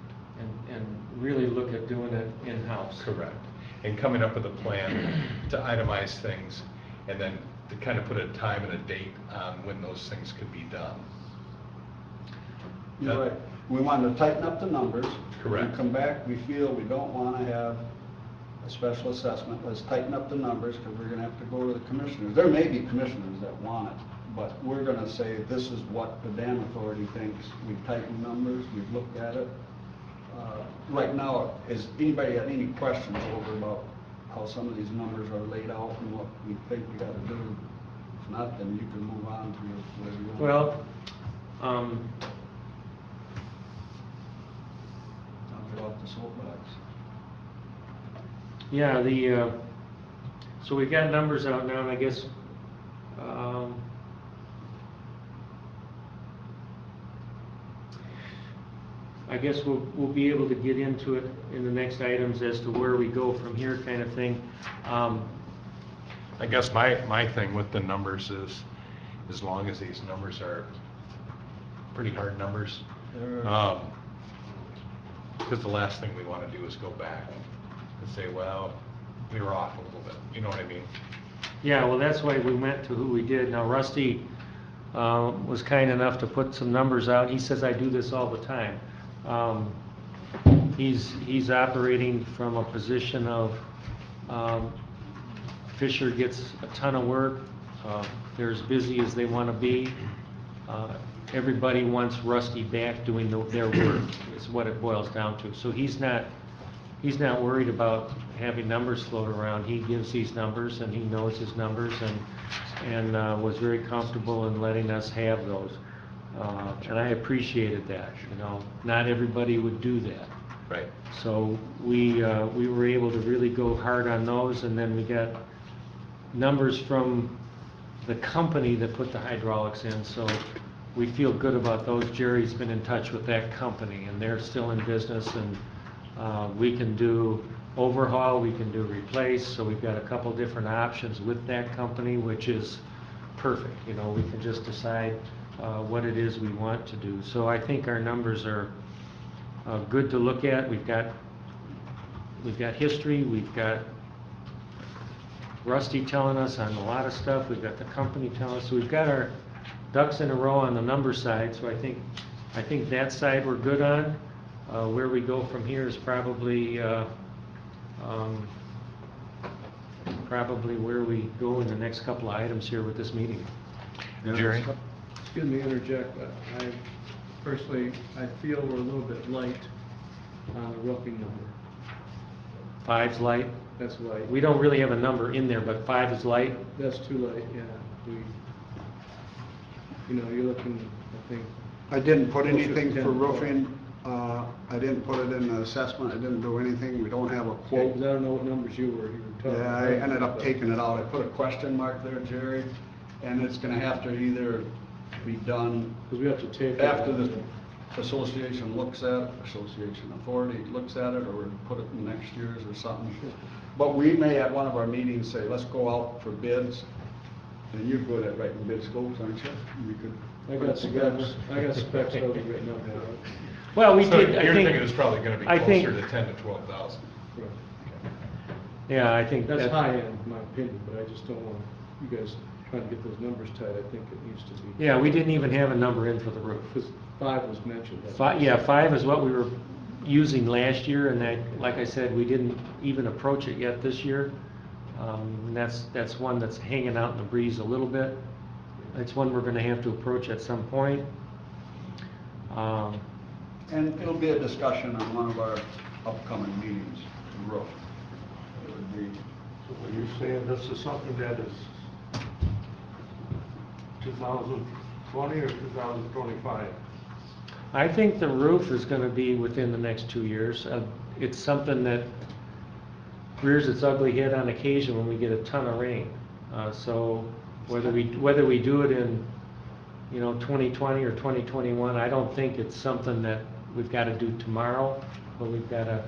And really look at doing it in-house. Correct. And coming up with a plan to itemize things, and then to kind of put a time and a date on when those things could be done. You're right. We wanted to tighten up the numbers. Correct. We come back, we feel we don't want to have a special assessment. Let's tighten up the numbers, because we're going to have to go to the commissioners. There may be commissioners that want it, but we're going to say this is what the dam authority thinks. We've tightened numbers, we've looked at it. Right now, is anybody had any questions over about how some of these numbers are laid out and what we think we got to do? If not, then you can move on to whatever you want. Well, I'll get off the soapbox. yeah, so we've got numbers out now, and I guess, we'll be able to get into it in the next items as to where we go from here, kind of thing. I guess my thing with the numbers is, as long as these numbers are pretty hard numbers, because the last thing we want to do is go back and say, well, we were off a little bit, you know what I mean? Yeah, well, that's why we went to who we did. Now, Rusty was kind enough to put some numbers out. He says I do this all the time. He's operating from a position of Fisher gets a ton of work. They're as busy as they want to be. Everybody wants Rusty back doing their work, is what it boils down to. So he's not worried about having numbers float around. He gives these numbers, and he knows his numbers, and was very comfortable in letting us have those. And I appreciated that. You know, not everybody would do that. Right. So we were able to really go hard on those, and then we got numbers from the company that put the hydraulics in, so we feel good about those. Jerry's been in touch with that company, and they're still in business, and we can do overhaul, we can do replace, so we've got a couple different options with that company, which is perfect. You know, we can just decide what it is we want to do. So I think our numbers are good to look at. We've got history, we've got Rusty telling us on a lot of stuff, we've got the company telling us, so we've got our ducks in a row on the number side. So I think that side we're good on. Where we go from here is probably where we go in the next couple of items here with this meeting. Jerry? Excuse me, interject, but personally, I feel we're a little bit light on the roofing number. 5's light. That's light. We don't really have a number in there, but 5 is light. That's too light, yeah. You know, you're looking, I think, I didn't put Closer to anything 10. for roofing, I didn't put it in the assessment, I didn't do anything, we don't have a quote. because I don't know what numbers you were talking Yeah, about. I ended up taking it out, I put a question mark there, Jerry, and it's gonna have to either be done Because we have to take. after the association looks at it, association authority looks at it, or put it in next year's or something. But we may at one of our meetings say, let's go out for bids, and you're good at writing bid scopes, aren't you? We could I put got it together. specs, I got specs already written up for it. Well, we So did, I you're think. thinking it's probably gonna be I think- closer to 10 to 12,000. Right. Yeah, I think That's that. high end, in my opinion, but I just don't want you guys trying to get those numbers tight. I think it needs to be. Yeah, we didn't even have a number in for the roof. Because 5 was mentioned. 5 is what we were using last year, and that, like I said, we didn't even approach it yet this year. And that's one that's hanging out in the breeze a little bit. It's one we're gonna have to approach at some point. And it'll be a discussion on one of our upcoming meetings, the roof. It would be, So are you saying this is something that is 2020 or 2025? I think the roof is gonna be within the next 2 years. It's something that rears its ugly head on occasion when we get a ton of rain. So whether we do it in, 2020 or 2021, I don't think it's something that we've gotta do tomorrow, but we've gotta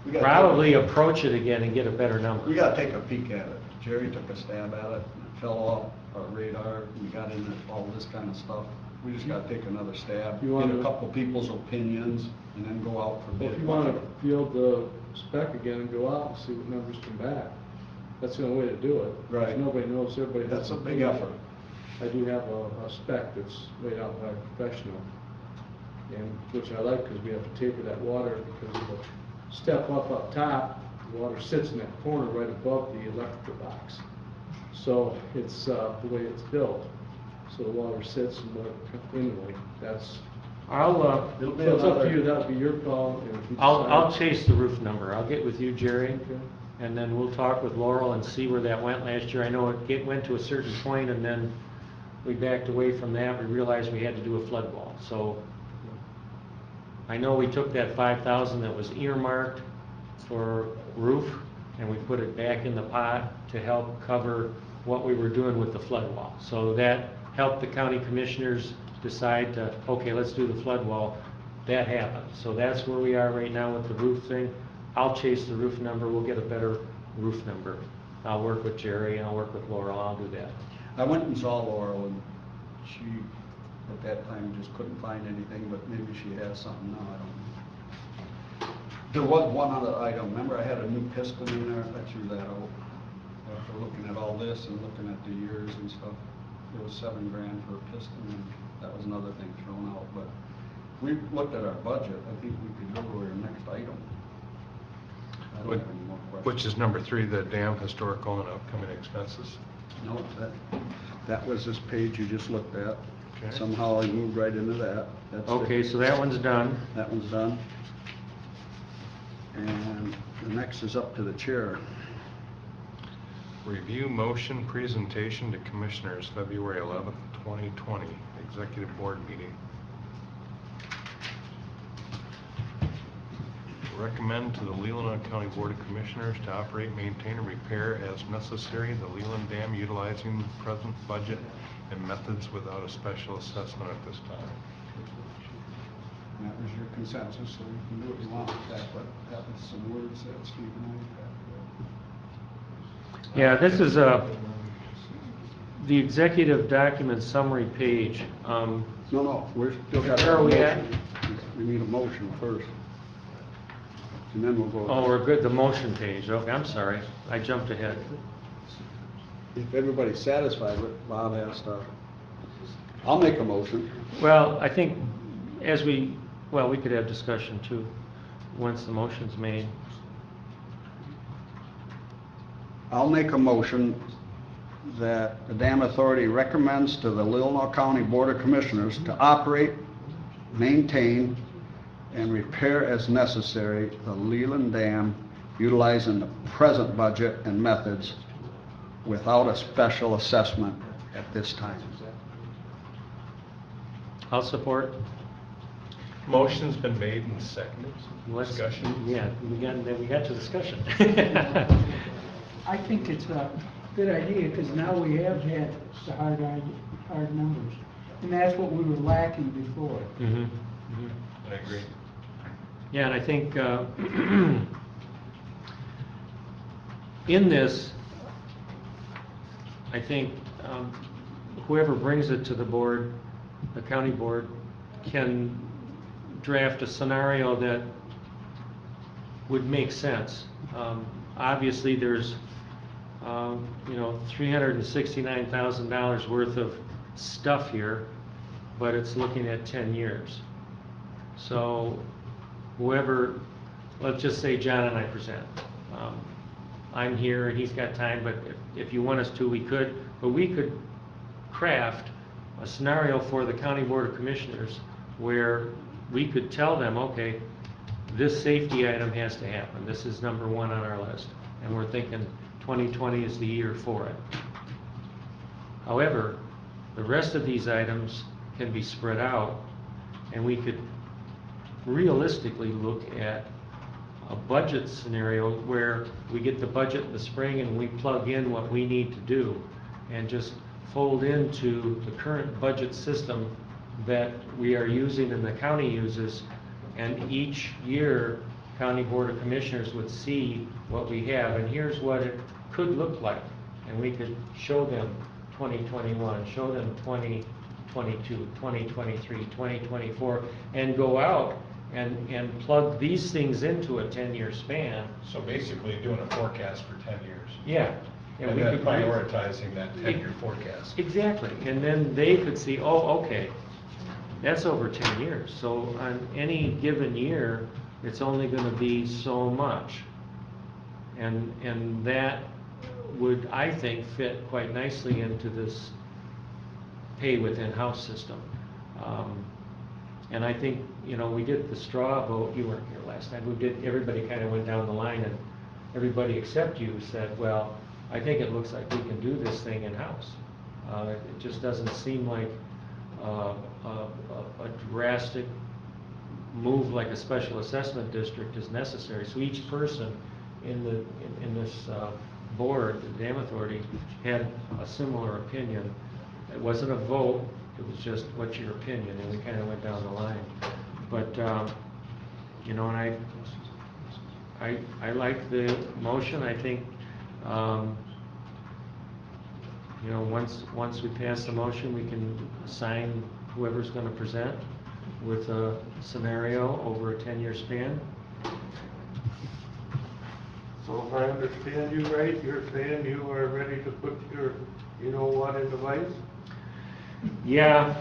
we gotta probably approach it again and get a better number. We gotta take a peek at it. Jerry took a stab at it, it fell off our radar, we got into all this kind of stuff. We just gotta take another stab, You get wanna- a couple people's opinions, and then go out for Well, bid. if you want to field the spec again and go out and see what numbers come back, that's the only way to do it. Right. Nobody knows, everybody has. That's a an big opinion. effort. I do have a spec that's laid out by a professional, and, which I like, because we have to taper that water, because of the step up top, the water sits in that corner right above the electrical box. So it's, the way it's built, so the water sits and anyway, that's, I'll It'll be so it's up to another- you, that'll be your call. And if you I'll decide- chase the roof number. I'll get with you, Jerry, Okay. and then we'll talk with Laurel and see where that went last year. I know went to a certain point, and then we backed away from that. We realized we had to do a flood wall. So I know we took that 5,000 that was earmarked for roof, and we put it back in the pot to help cover what we were doing with the flood wall. So that helped the county commissioners decide to, okay, let's do the flood wall. That happened. So that's where we are right now with the roof thing. I'll chase the roof number, we'll get a better roof number. I'll work with Jerry, and I'll work with Laurel, I'll do that. I went and saw Laurel, and she, at that time, just couldn't find anything, but maybe she has something now, I don't know. There was one other item, remember I had a new piston in there, I threw that out. After looking at all this and looking at the years and stuff, it was $7,000 for a piston, and that was another thing thrown out, but we looked at our budget, I think we could go to our next item. I don't have any more questions. Which is number 3, the dam historical and upcoming expenses. No, that was this page you just looked at. Okay. Somehow I moved right into that. That's the- Okay, so that one's done. That one's done. And the next is up to the chair. Review motion presentation to commissioners, February 11th, 2020, executive board meeting. Recommend to the Leland County Board of Commissioners to operate, maintain, and repair as necessary the Leland Dam utilizing present budget and methods without a special assessment at this time. And that was your consensus, so you can do what you want with that, but that was some words that Steve and I had. Yeah, this is the executive document summary page. No, we're still got. Where are we at? We need a motion first. And then we'll go. Oh, we're good, the motion page, okay, I'm sorry, I jumped ahead. If everybody's satisfied with Bob asked, I'll make a motion. Well, I think we could have discussion too, once the motion's made. I'll make a motion that the Dam Authority recommends to the Leland County Board of Commissioners to operate, maintain, and repair as necessary the Leland Dam utilizing the present budget and methods without a special assessment at this time. I'll support. Motion's been made and seconded. Let's- Discussion? Yeah, we got to discussion. I think it's a good idea, because now we have had the hard numbers. And that's what we were lacking before. Mhm, mhm. I agree. Yeah, and I think in this, I think whoever brings it to the board, the county board, can draft a scenario that would make sense. Obviously, there's, $369,000 worth of stuff here, but it's looking at 10 years. So whoever, let's just say John and I present. I'm here and he's got time, but if you want us to, we could. But we could craft a scenario for the County Board of Commissioners where we could tell them, okay, this safety item has to happen. This is number one on our list. And we're thinking 2020 is the year for it. However, the rest of these items can be spread out, and we could realistically look at a budget scenario where we get the budget in the spring and we plug in what we need to do and just fold into the current budget system that we are using and the county uses, and each year County Board of Commissioners would see what we have, and here's what it could look like, and we could show them 2021, show them 2022, 2023, 2024, and go out and plug these things into a 10-year span. So basically doing a forecast for 10 years. Yeah. And we then could prioritizing that 10-year forecast. Exactly, and then they could see, oh, okay, that's over 10 years, so on any given year, it's only gonna be so much. And that would, I think, fit quite nicely into this pay within house system. And I think, we did the straw vote, you weren't here last time, everybody kind of went down the line, and everybody except you said, well, I think it looks like we can do this thing in-house. It just doesn't seem like a drastic move like a special assessment district is necessary. So each person in this board, the Dam Authority, had a similar opinion. It wasn't a vote, it was just, what's your opinion? And we kind of went down the line. But, and I like the motion. I think, once we pass the motion, we can assign whoever's going to present with a scenario over a 10-year span. So if I understand you right, you're saying you are ready to put your, in the vice? Yeah.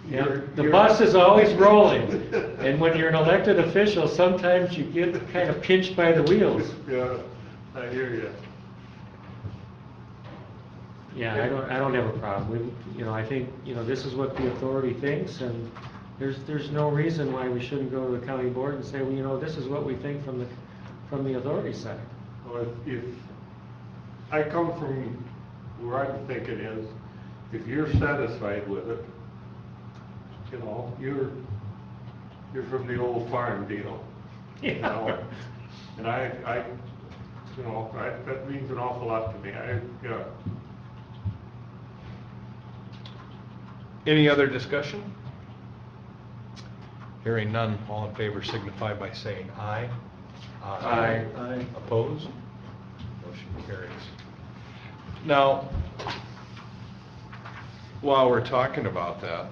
The bus is always rolling, and when you're an elected official, sometimes you get kind of pinched by the wheels. Yeah, I hear you. Yeah, I don't have a problem. I think, this is what the authority thinks, and there's no reason why we shouldn't go to the county board and say, well, this is what we think from the authority side. Well, if I come from where I'm thinking is, if you're satisfied with it, you're from the old farm deal. Yeah. And that means an awful lot to me. Any other discussion? Hearing none, all in favor signify by saying aye. Aye. Opposed? Motion carries. Now, while we're talking about that,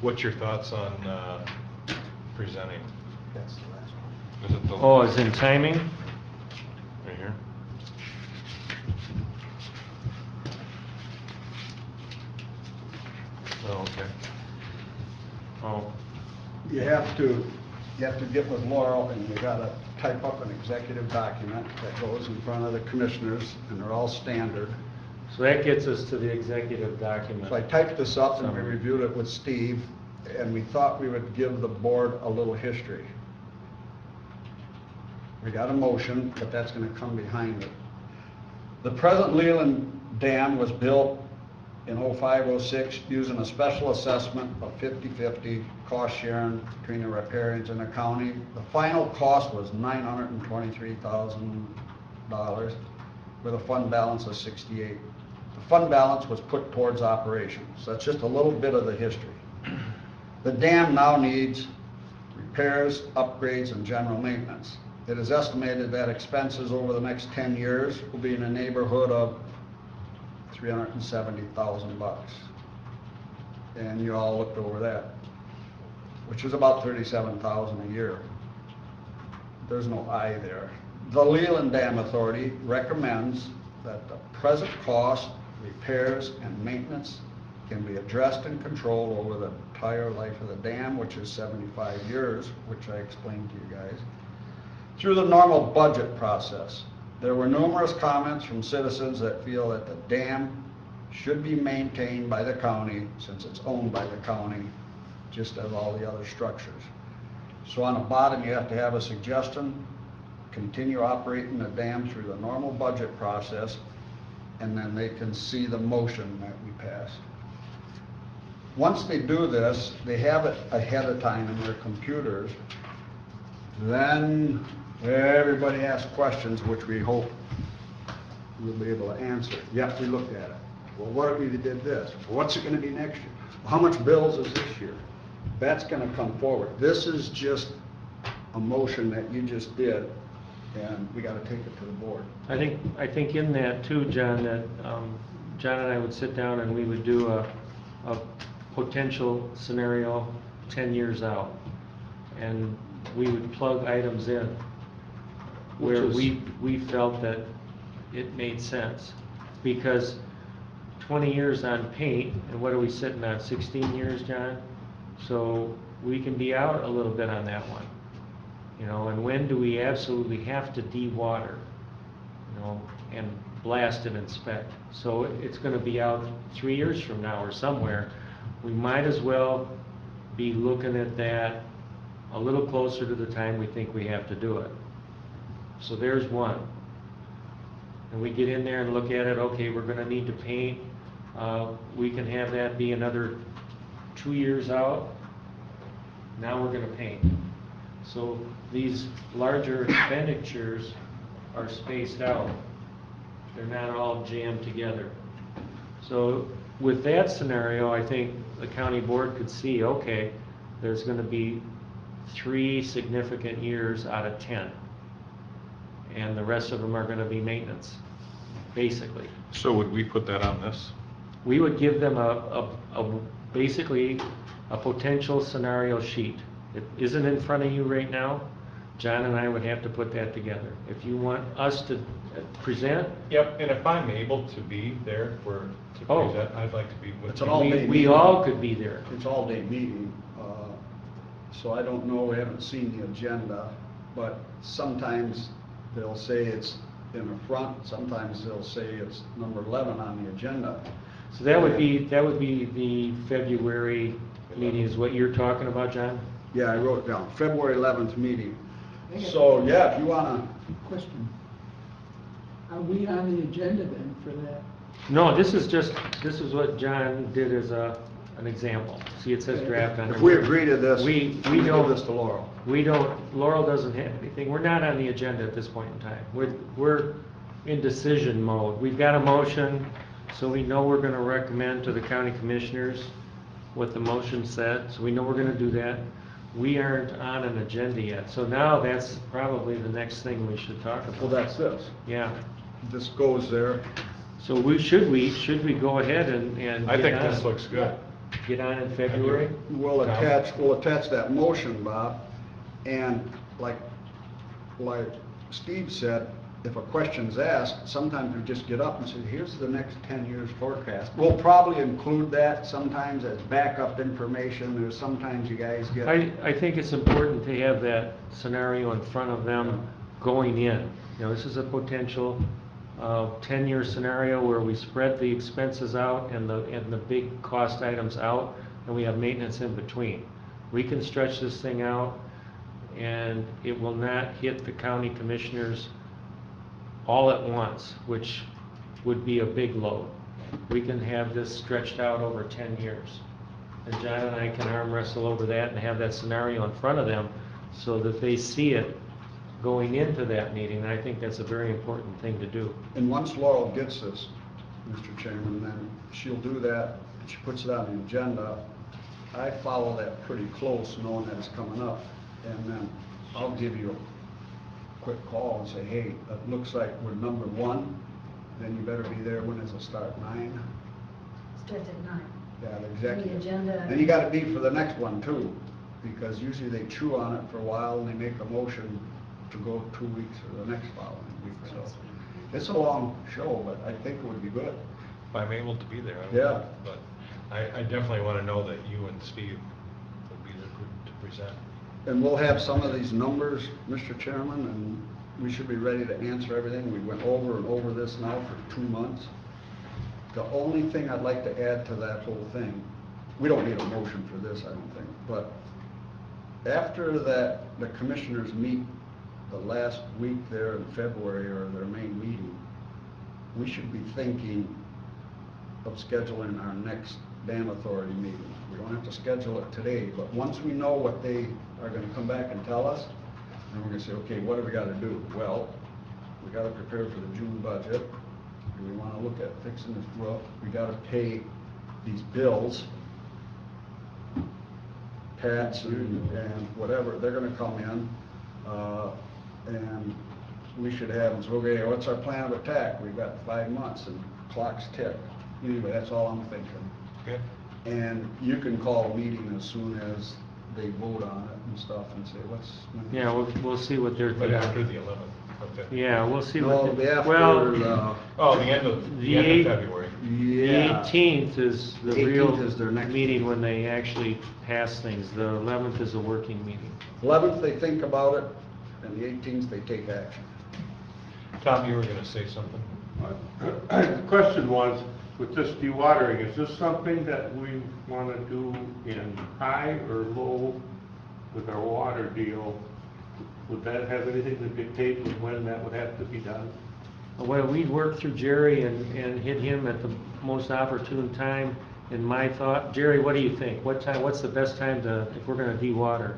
what's your thoughts on presenting? That's the last one. Is it the? Oh, as in timing? Right here. Oh, okay. Oh, You have to get with Laurel, and you gotta type up an executive document that goes in front of the commissioners, and they're all standard. So that gets us to the executive document. So I typed this up and we Summary. reviewed it with Steve, and we thought we would give the board a little history. We got a motion, but that's gonna come behind it. The present Leland Dam was built in 05-06 using a special assessment of 50/50 cost sharing between the riparians and the county. The final cost was $923,000 with a fund balance of 68. The fund balance was put towards operations. That's just a little bit of the history. The dam now needs repairs, upgrades, and general maintenance. It is estimated that expenses over the next 10 years will be in the neighborhood of $370,000. And you all looked over that, which is about $37,000 a year. There's no I there. The Leland Dam Authority recommends that the present cost, repairs, and maintenance can be addressed and controlled over the entire life of the dam, which is 75 years, which I explained to you guys, through the normal budget process. There were numerous comments from citizens that feel that the dam should be maintained by the county since it's owned by the county, just as all the other structures. So on the bottom, you have to have a suggestion, continue operating the dam through the normal budget process, and then they can see the motion that we passed. Once they do this, they have it ahead of time in their computers, then everybody asks questions, which we hope we'll be able to answer. Yep, we looked at it. Well, what if we did this? What's it gonna be next year? How much bills is this year? That's gonna come forward. This is just a motion that you just did, and we gotta take it to the board. I think in that too, John, that John and I would sit down and we would do a potential scenario 10 years out. And we would plug items in where we felt that it made sense. Because 20 years on paint, and what are we sitting on, 16 years, John? So we can be out a little bit on that one. You know, and when do we absolutely have to de-water, you know, and blast and inspect? So it's gonna be out 3 years from now or somewhere. We might as well be looking at that a little closer to the time we think we have to do it. So there's one. And we get in there and look at it, okay, we're gonna need to paint. We can have that be another 2 years out. Now we're gonna paint. So these larger expenditures are spaced out. They're not all jammed together. So with that scenario, I think the county board could see, okay, there's gonna be 3 significant years out of 10. And the rest of them are gonna be maintenance, basically. So would we put that on this? We would give them basically a potential scenario sheet. It isn't in front of you right now. John and I would have to put that together. If you want us to present, Yep, and if I'm able to be there to Oh. present, I'd like to be with It's you. an all-day we meeting. all could be there. It's all-day meeting, so I don't know, we haven't seen the agenda, but sometimes they'll say it's in the front, sometimes they'll say it's number 11 on the agenda. So that would be the February meeting is what you're talking about, John? Yeah, I wrote it down, February 11th meeting. So, yeah, if you wanna, Question. Are we on the agenda then for that? No, this is what John did as an example. See, it says draft on there. if we agree to this, We give don't- this to Laurel. Laurel doesn't have anything. We're not on the agenda at this point in time. We're in decision mode. We've got a motion, so we know we're gonna recommend to the county commissioners what the motion said, so we know we're gonna do that. We aren't on an agenda yet, so now that's probably the next thing we should talk about. Well, that's this. Yeah, This goes there. so should we go ahead and I get think on- this looks good. Get on in February? We'll attach that motion, Bob, and like Steve said, if a question's asked, sometimes we just get up and say, here's the next 10 years forecast. We'll probably include that sometimes as backup information. There's sometimes you guys get. I think it's important to have that scenario in front of them going in. You know, this is a potential 10-year scenario where we spread the expenses out and the big cost items out, and we have maintenance in between. We can stretch this thing out, and it will not hit the county commissioners all at once, which would be a big load. We can have this stretched out over 10 years. And John and I can arm wrestle over that and have that scenario in front of them so that they see it going into that meeting. And I think that's a very important thing to do. And once Laurel gets this, Mr. Chairman, then she'll do that, and she puts it on the agenda. I follow that pretty close, knowing that it's coming up, and then I'll give you a quick call and say, hey, it looks like we're number one, then you better be there. When does it start, 9? Starts at 9. Yeah, the executive. The agenda. And you gotta be for the next one too, because usually they chew on it for a while and they make a motion to go 2 weeks or the next following week, so. It's a long show, but I think it would be good. If I'm able to be there, I will. Yeah. But I definitely want to know that you and Steve will be there to present. And we'll have some of these numbers, Mr. Chairman, and we should be ready to answer everything. We went over and over this now for 2 months. The only thing I'd like to add to that whole thing, we don't need a motion for this, I don't think, but after that, the commissioners meet the last week there in February, or their main meeting, we should be thinking of scheduling our next dam authority meeting. We don't have to schedule it today, but once we know what they are gonna come back and tell us, then we're gonna say, okay, what do we gotta do? Well, we gotta prepare for the June budget. Do we wanna look at fixing this roof? We gotta pay these bills. Pats and whatever, they're gonna come in, and we should have, so okay, what's our plan of attack? We've got 5 months and clocks tick. Anyway, that's all I'm thinking. Okay. And you can call a meeting as soon as they vote on it and stuff and say, Yeah, we'll see what they're But thinking. after the 11th. Okay. Yeah, we'll see No, what, it'll be after, well, Oh, the end of February. the yeah. 18th is the 18th real is their next meeting when they actually pass things. The 11th is a working meeting. 11th, they think about it, and the 18th, they take action. Tom, you were going to say something? The question was, with this dewatering, is this something that we want to do in high or low with our water deal? Would that have anything to dictate with when that would have to be done? Well, we worked through Jerry and hit him at the most opportune time. In my thought, Jerry, what do you think? What's the best time if we're going to dewater?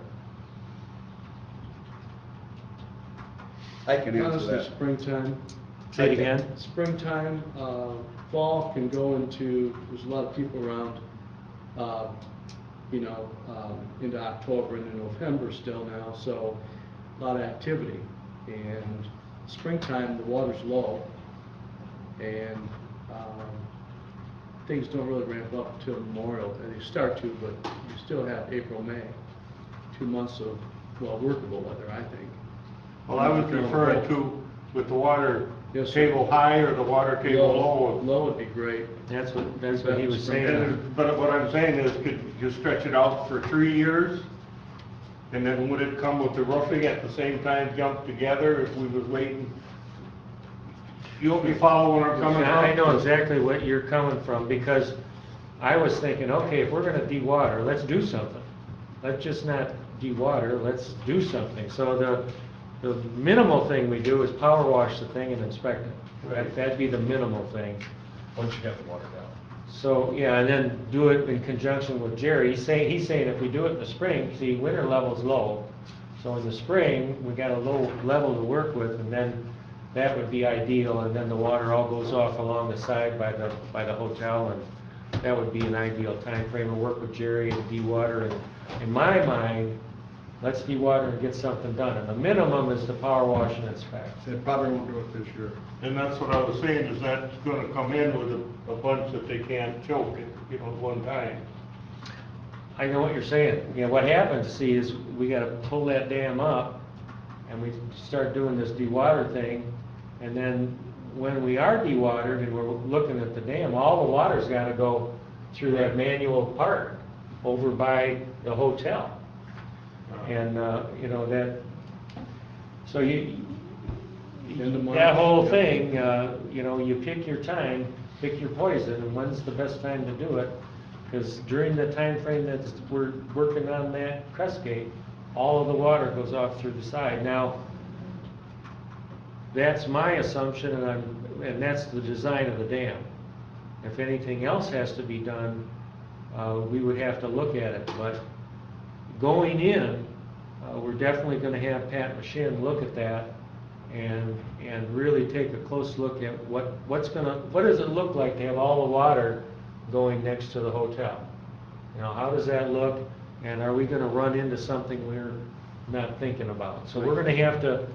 I can answer Honestly, that. springtime. Say it again? Springtime, fall can go into, there's a lot of people around, into October and into November still now, so a lot of activity. And springtime, the water's low, and things don't really ramp up until Memorial, and they start to, but you still have April, May, 2 months of, well, workable weather, I think. Well, I was referring to with the water Yes, sir. table high or the water table low. Low would be great. That's what he was saying. But what I'm saying is, could you stretch it out for 3 years? And then would it come with the roofing at the same time, jump together if we was waiting? You follow where I'm coming from? I know exactly what you're coming from, because I was thinking, okay, if we're gonna dewater, let's do something. Let's just not dewater, let's do something. So the minimal thing we do is power wash the thing and inspect it. Right. That'd be the minimal thing. Once you have the water down. So, yeah, and then do it in conjunction with Jerry. He's saying if we do it in the spring, see, winter level's low. So in the spring, we got a low level to work with, and then that would be ideal, and then the water all goes off along the side by the hotel, and that would be an ideal time frame to work with Jerry and dewater. And in my mind, let's dewater and get something done. And the minimum is the power wash and inspect. They probably won't do it this year. And that's what I was saying, is that's gonna come in with a bunch that they can't choke at one time. I know what you're saying. Yeah, what happens, see, is we gotta pull that dam up, and we start doing this dewater thing, and then when we are dewatered and we're looking at the dam, all the water's gotta go through that manual part over by the hotel. And, so End of March. that whole Yeah. thing, you know, you pick your time, pick your poison, and when's the best time to do it? Because during the time frame that we're working on that crest gate, all of the water goes off through the side. Now, that's my assumption, and that's the design of the dam. If anything else has to be done, we would have to look at it, but going in, we're definitely gonna have Pat Mashin look at that and really take a close look at what does it look like to have all the water going next to the hotel? You know, how does that look, and are we gonna run into something we're not thinking about? So we're gonna have to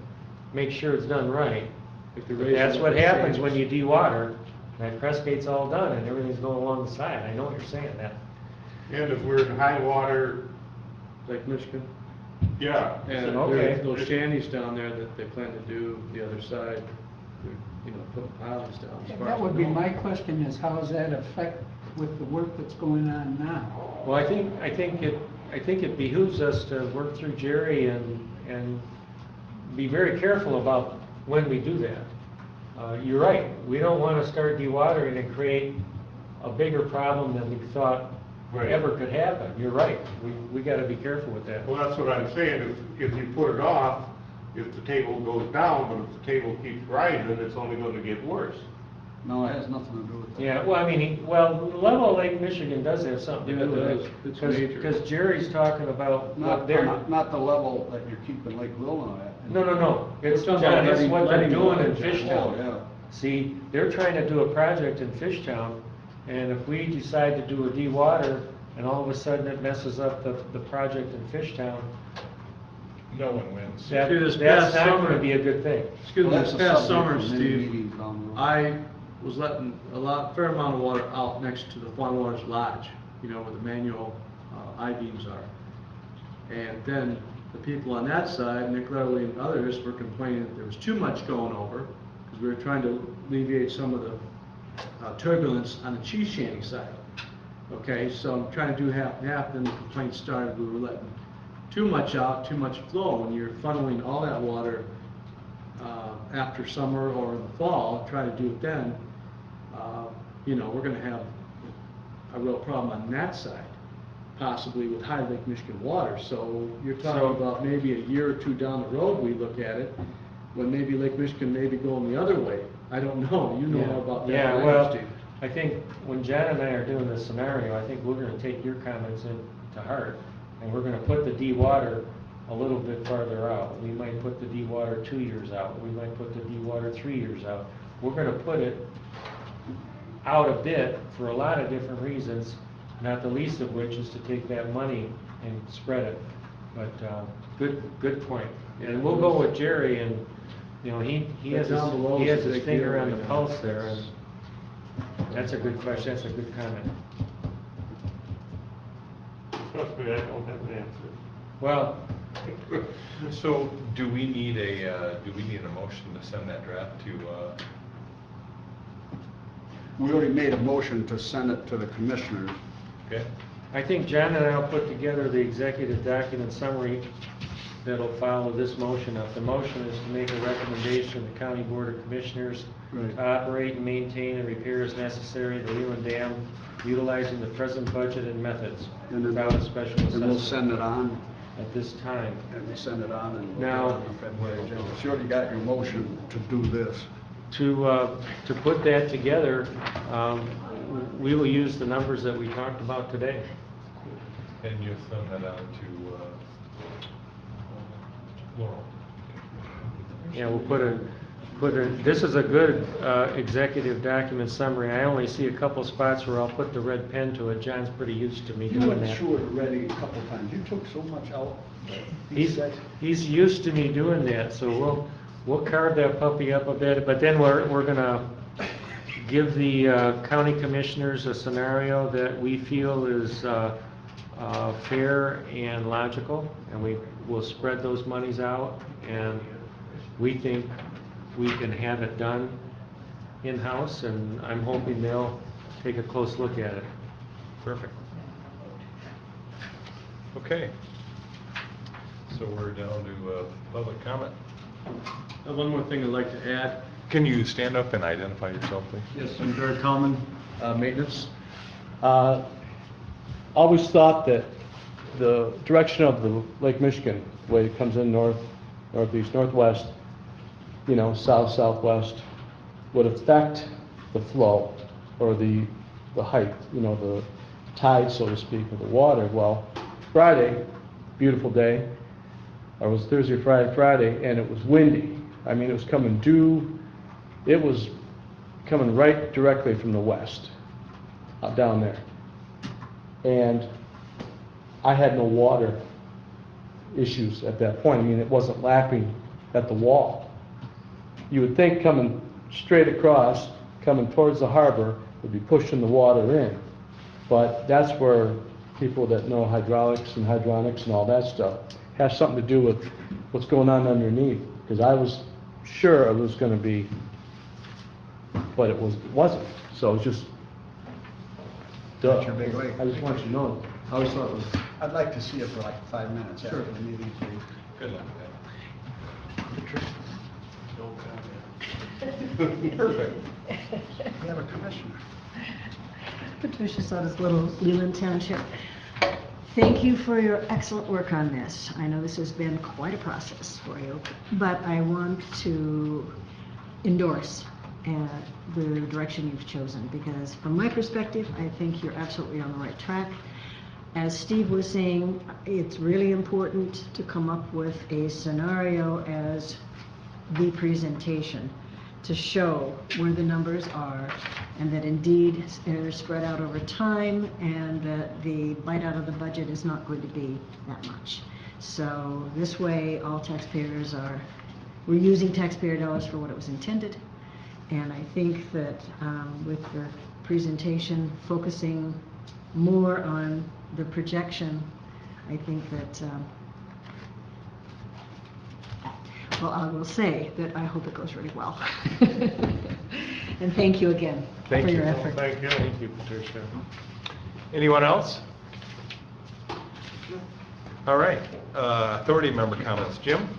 make sure it's done right. If the raise That's is what the happens same. when you de-water, that crest gate's all done and everything's going along the side. I know what you're saying, that. And if we're in high water, Lake Michigan. yeah. And Okay. there's those shanties down there that they plan to do the other side, they're, you know, putting pilings down. as far That as would I be know. my question, is how does that affect with the work that's going on now? Well, I think it behooves us to work through Jerry and be very careful about when we do that. You're right, we don't wanna start dewatering and create a bigger problem than we thought Right. ever could happen. You're right, we gotta be careful with that. Well, that's what I'm saying, if you put it off, if the table goes down, but if the table keeps rising, it's only gonna get worse. No, it has nothing to do with that. Yeah, well, I mean, the level of Lake Michigan does have something to Yeah, do with it it. does. It's major. Because Jerry's talking about what they're. Not the level that you're keeping Lake Willow at. No, it's, We're talking John, about it's what they're letting doing water, in John. Fishtown. Oh, yeah. See, they're trying to do a project in Fishtown, and if we decide to do a de-water, and all of a sudden it messes up the project in Fishtown, No one wins. See, this that's past not summer- gonna be a good thing. Excuse me, Well, this that's a past subject summer, for many Steve, meetings down the road. I was letting fair amount of water out next to the Fun Waters Lodge, you know, where the manual I-beams are. And then the people on that side, Nick Rutherly and others, were complaining that there was too much going over, because we were trying to alleviate some of the turbulence on the cheese shanty side. Okay, so I'm trying to do half and half, then the complaint started, we were letting too much out, too much flow, and you're funneling all that water after summer or in the fall, try to do it then, you know, we're gonna have a real problem on that side, possibly with high Lake Michigan water. So you're talking about maybe a year or two down the road, we look at it, when maybe Lake Michigan may be going the other way. I don't know, you know more about that Yeah, than I do, well, Steve. I think when John and I are doing this scenario, I think we're gonna take your comments into heart, and we're gonna put the de-water a little bit farther out. We might put the de-water 2 years out, we might put the de-water 3 years out. We're gonna put it out a bit for a lot of different reasons, not the least of which is to take that money and spread it. But, good point. And we'll go with Jerry, and, you know, he has Down below he is has a his big finger deal on the right now. pulse there, and that's a good question, that's a good comment. Trust me, I don't have an answer. Well, So do we need a motion to send that draft to, We already made a motion to send it to the commissioners. okay? I think John and I will put together the executive document summary that'll follow this motion up. The motion is to make a recommendation to the County Board of Commissioners Right. to operate and maintain and repair as necessary the Leland Dam, utilizing the present budget and methods And then- without a special And we'll assessment send it on, at this time. and we send it on, and we'll get Now- it on the February agenda. So you already got your motion to do this. To put that together, we will use the numbers that we talked about today. And you'll send that out to Laurel. Yeah, we'll put a, this is a good executive document summary. I only see a couple spots where I'll put the red pen to it. John's pretty used to me You doing went that. through it already a couple times. You took so much out. He's used to me doing that, so we'll carve that puppy up a bit, but then we're gonna give the county commissioners a scenario that we feel is fair and logical, and we will spread those monies out, and we think we can have it done in-house, and I'm hoping they'll take a close look at it. Perfect. Okay. So we're down to public comment. One more thing I'd like to add. Can you stand up and identify yourself, please? Yes, I'm Barry Kalman, maintenance. Always thought that the direction of the Lake Michigan, the way it comes in north, northeast, northwest, south, southwest, would affect the flow or the height, the tide, so to speak, of the water. Well, Friday, beautiful day, or it was Thursday, Friday, and it was windy. I mean, it was coming right directly from the west, down there. And I had no water issues at that point. I mean, it wasn't lapping at the wall. You would think coming straight across, coming towards the harbor, would be pushing the water in. But that's where people that know hydraulics and hydronics and all that stuff has something to do with what's going on underneath. Because I was sure it was going to be, but it wasn't. So it's just, duh. That's your big lake. I just want you to know. I always thought it was. I'd like to see it for like 5 minutes after Sure. the meeting, please. Good luck with that. Perfect. We have a commissioner. Patricia Sotis, Little Leland Township. Thank you for your excellent work on this. I know this has been quite a process for you, but I want to endorse the direction you've chosen, because from my perspective, I think you're absolutely on the right track. As Steve was saying, it's really important to come up with a scenario as the presentation to show where the numbers are, and that indeed they're spread out over time, and that the bite out of the budget is not going to be that much. So this way, all taxpayers we're using taxpayer dollars for what it was intended. And I think that with the presentation focusing more on the projection, I think that, well, I will say that I hope it goes really well. And thank you again for Thank you. your effort. Thank you. Thank you, Patricia. Anyone else? All right, authority member comments. Jim?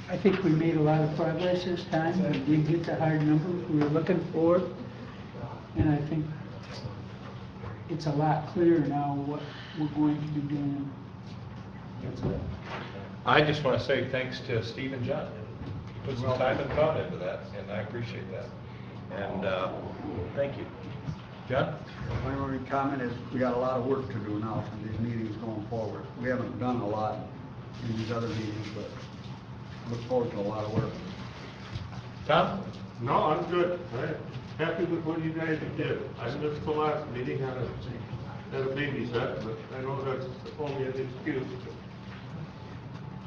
I think we made a lot of progress this time. We did hit the hard numbers we were looking for. And I think it's a lot clearer now what we're going to be doing. That's it. I just want to say thanks to Steve and John. You put some time and thought into that, and I appreciate that. And thank you. John? My only comment is we got a lot of work to do now from these meetings going forward. We haven't done a lot in these other meetings, but look forward to a lot of work. Tom? No, I'm good. I'm happy with what you guys did. I missed the last meeting, had a babysit, but I know that's only an excuse.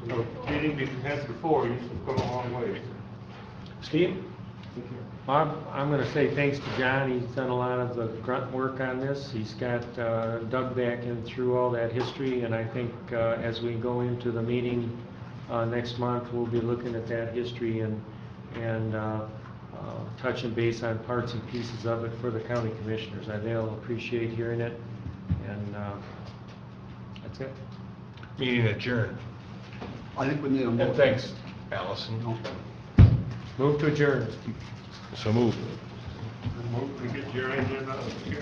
The meeting we had before used to come a long way. Steve? I'm going to say thanks to John. He's done a lot of the grunt work on this. He's got dug back in through all that history, and I think as we go into the meeting next month, we'll be looking at that history and touching base on parts and pieces of it for the county commissioners. They'll appreciate hearing it, and that's it. Meeting adjourned. I think we need a motion. And thanks, Allison. Move to adjourn. So moved. We get your idea out of here.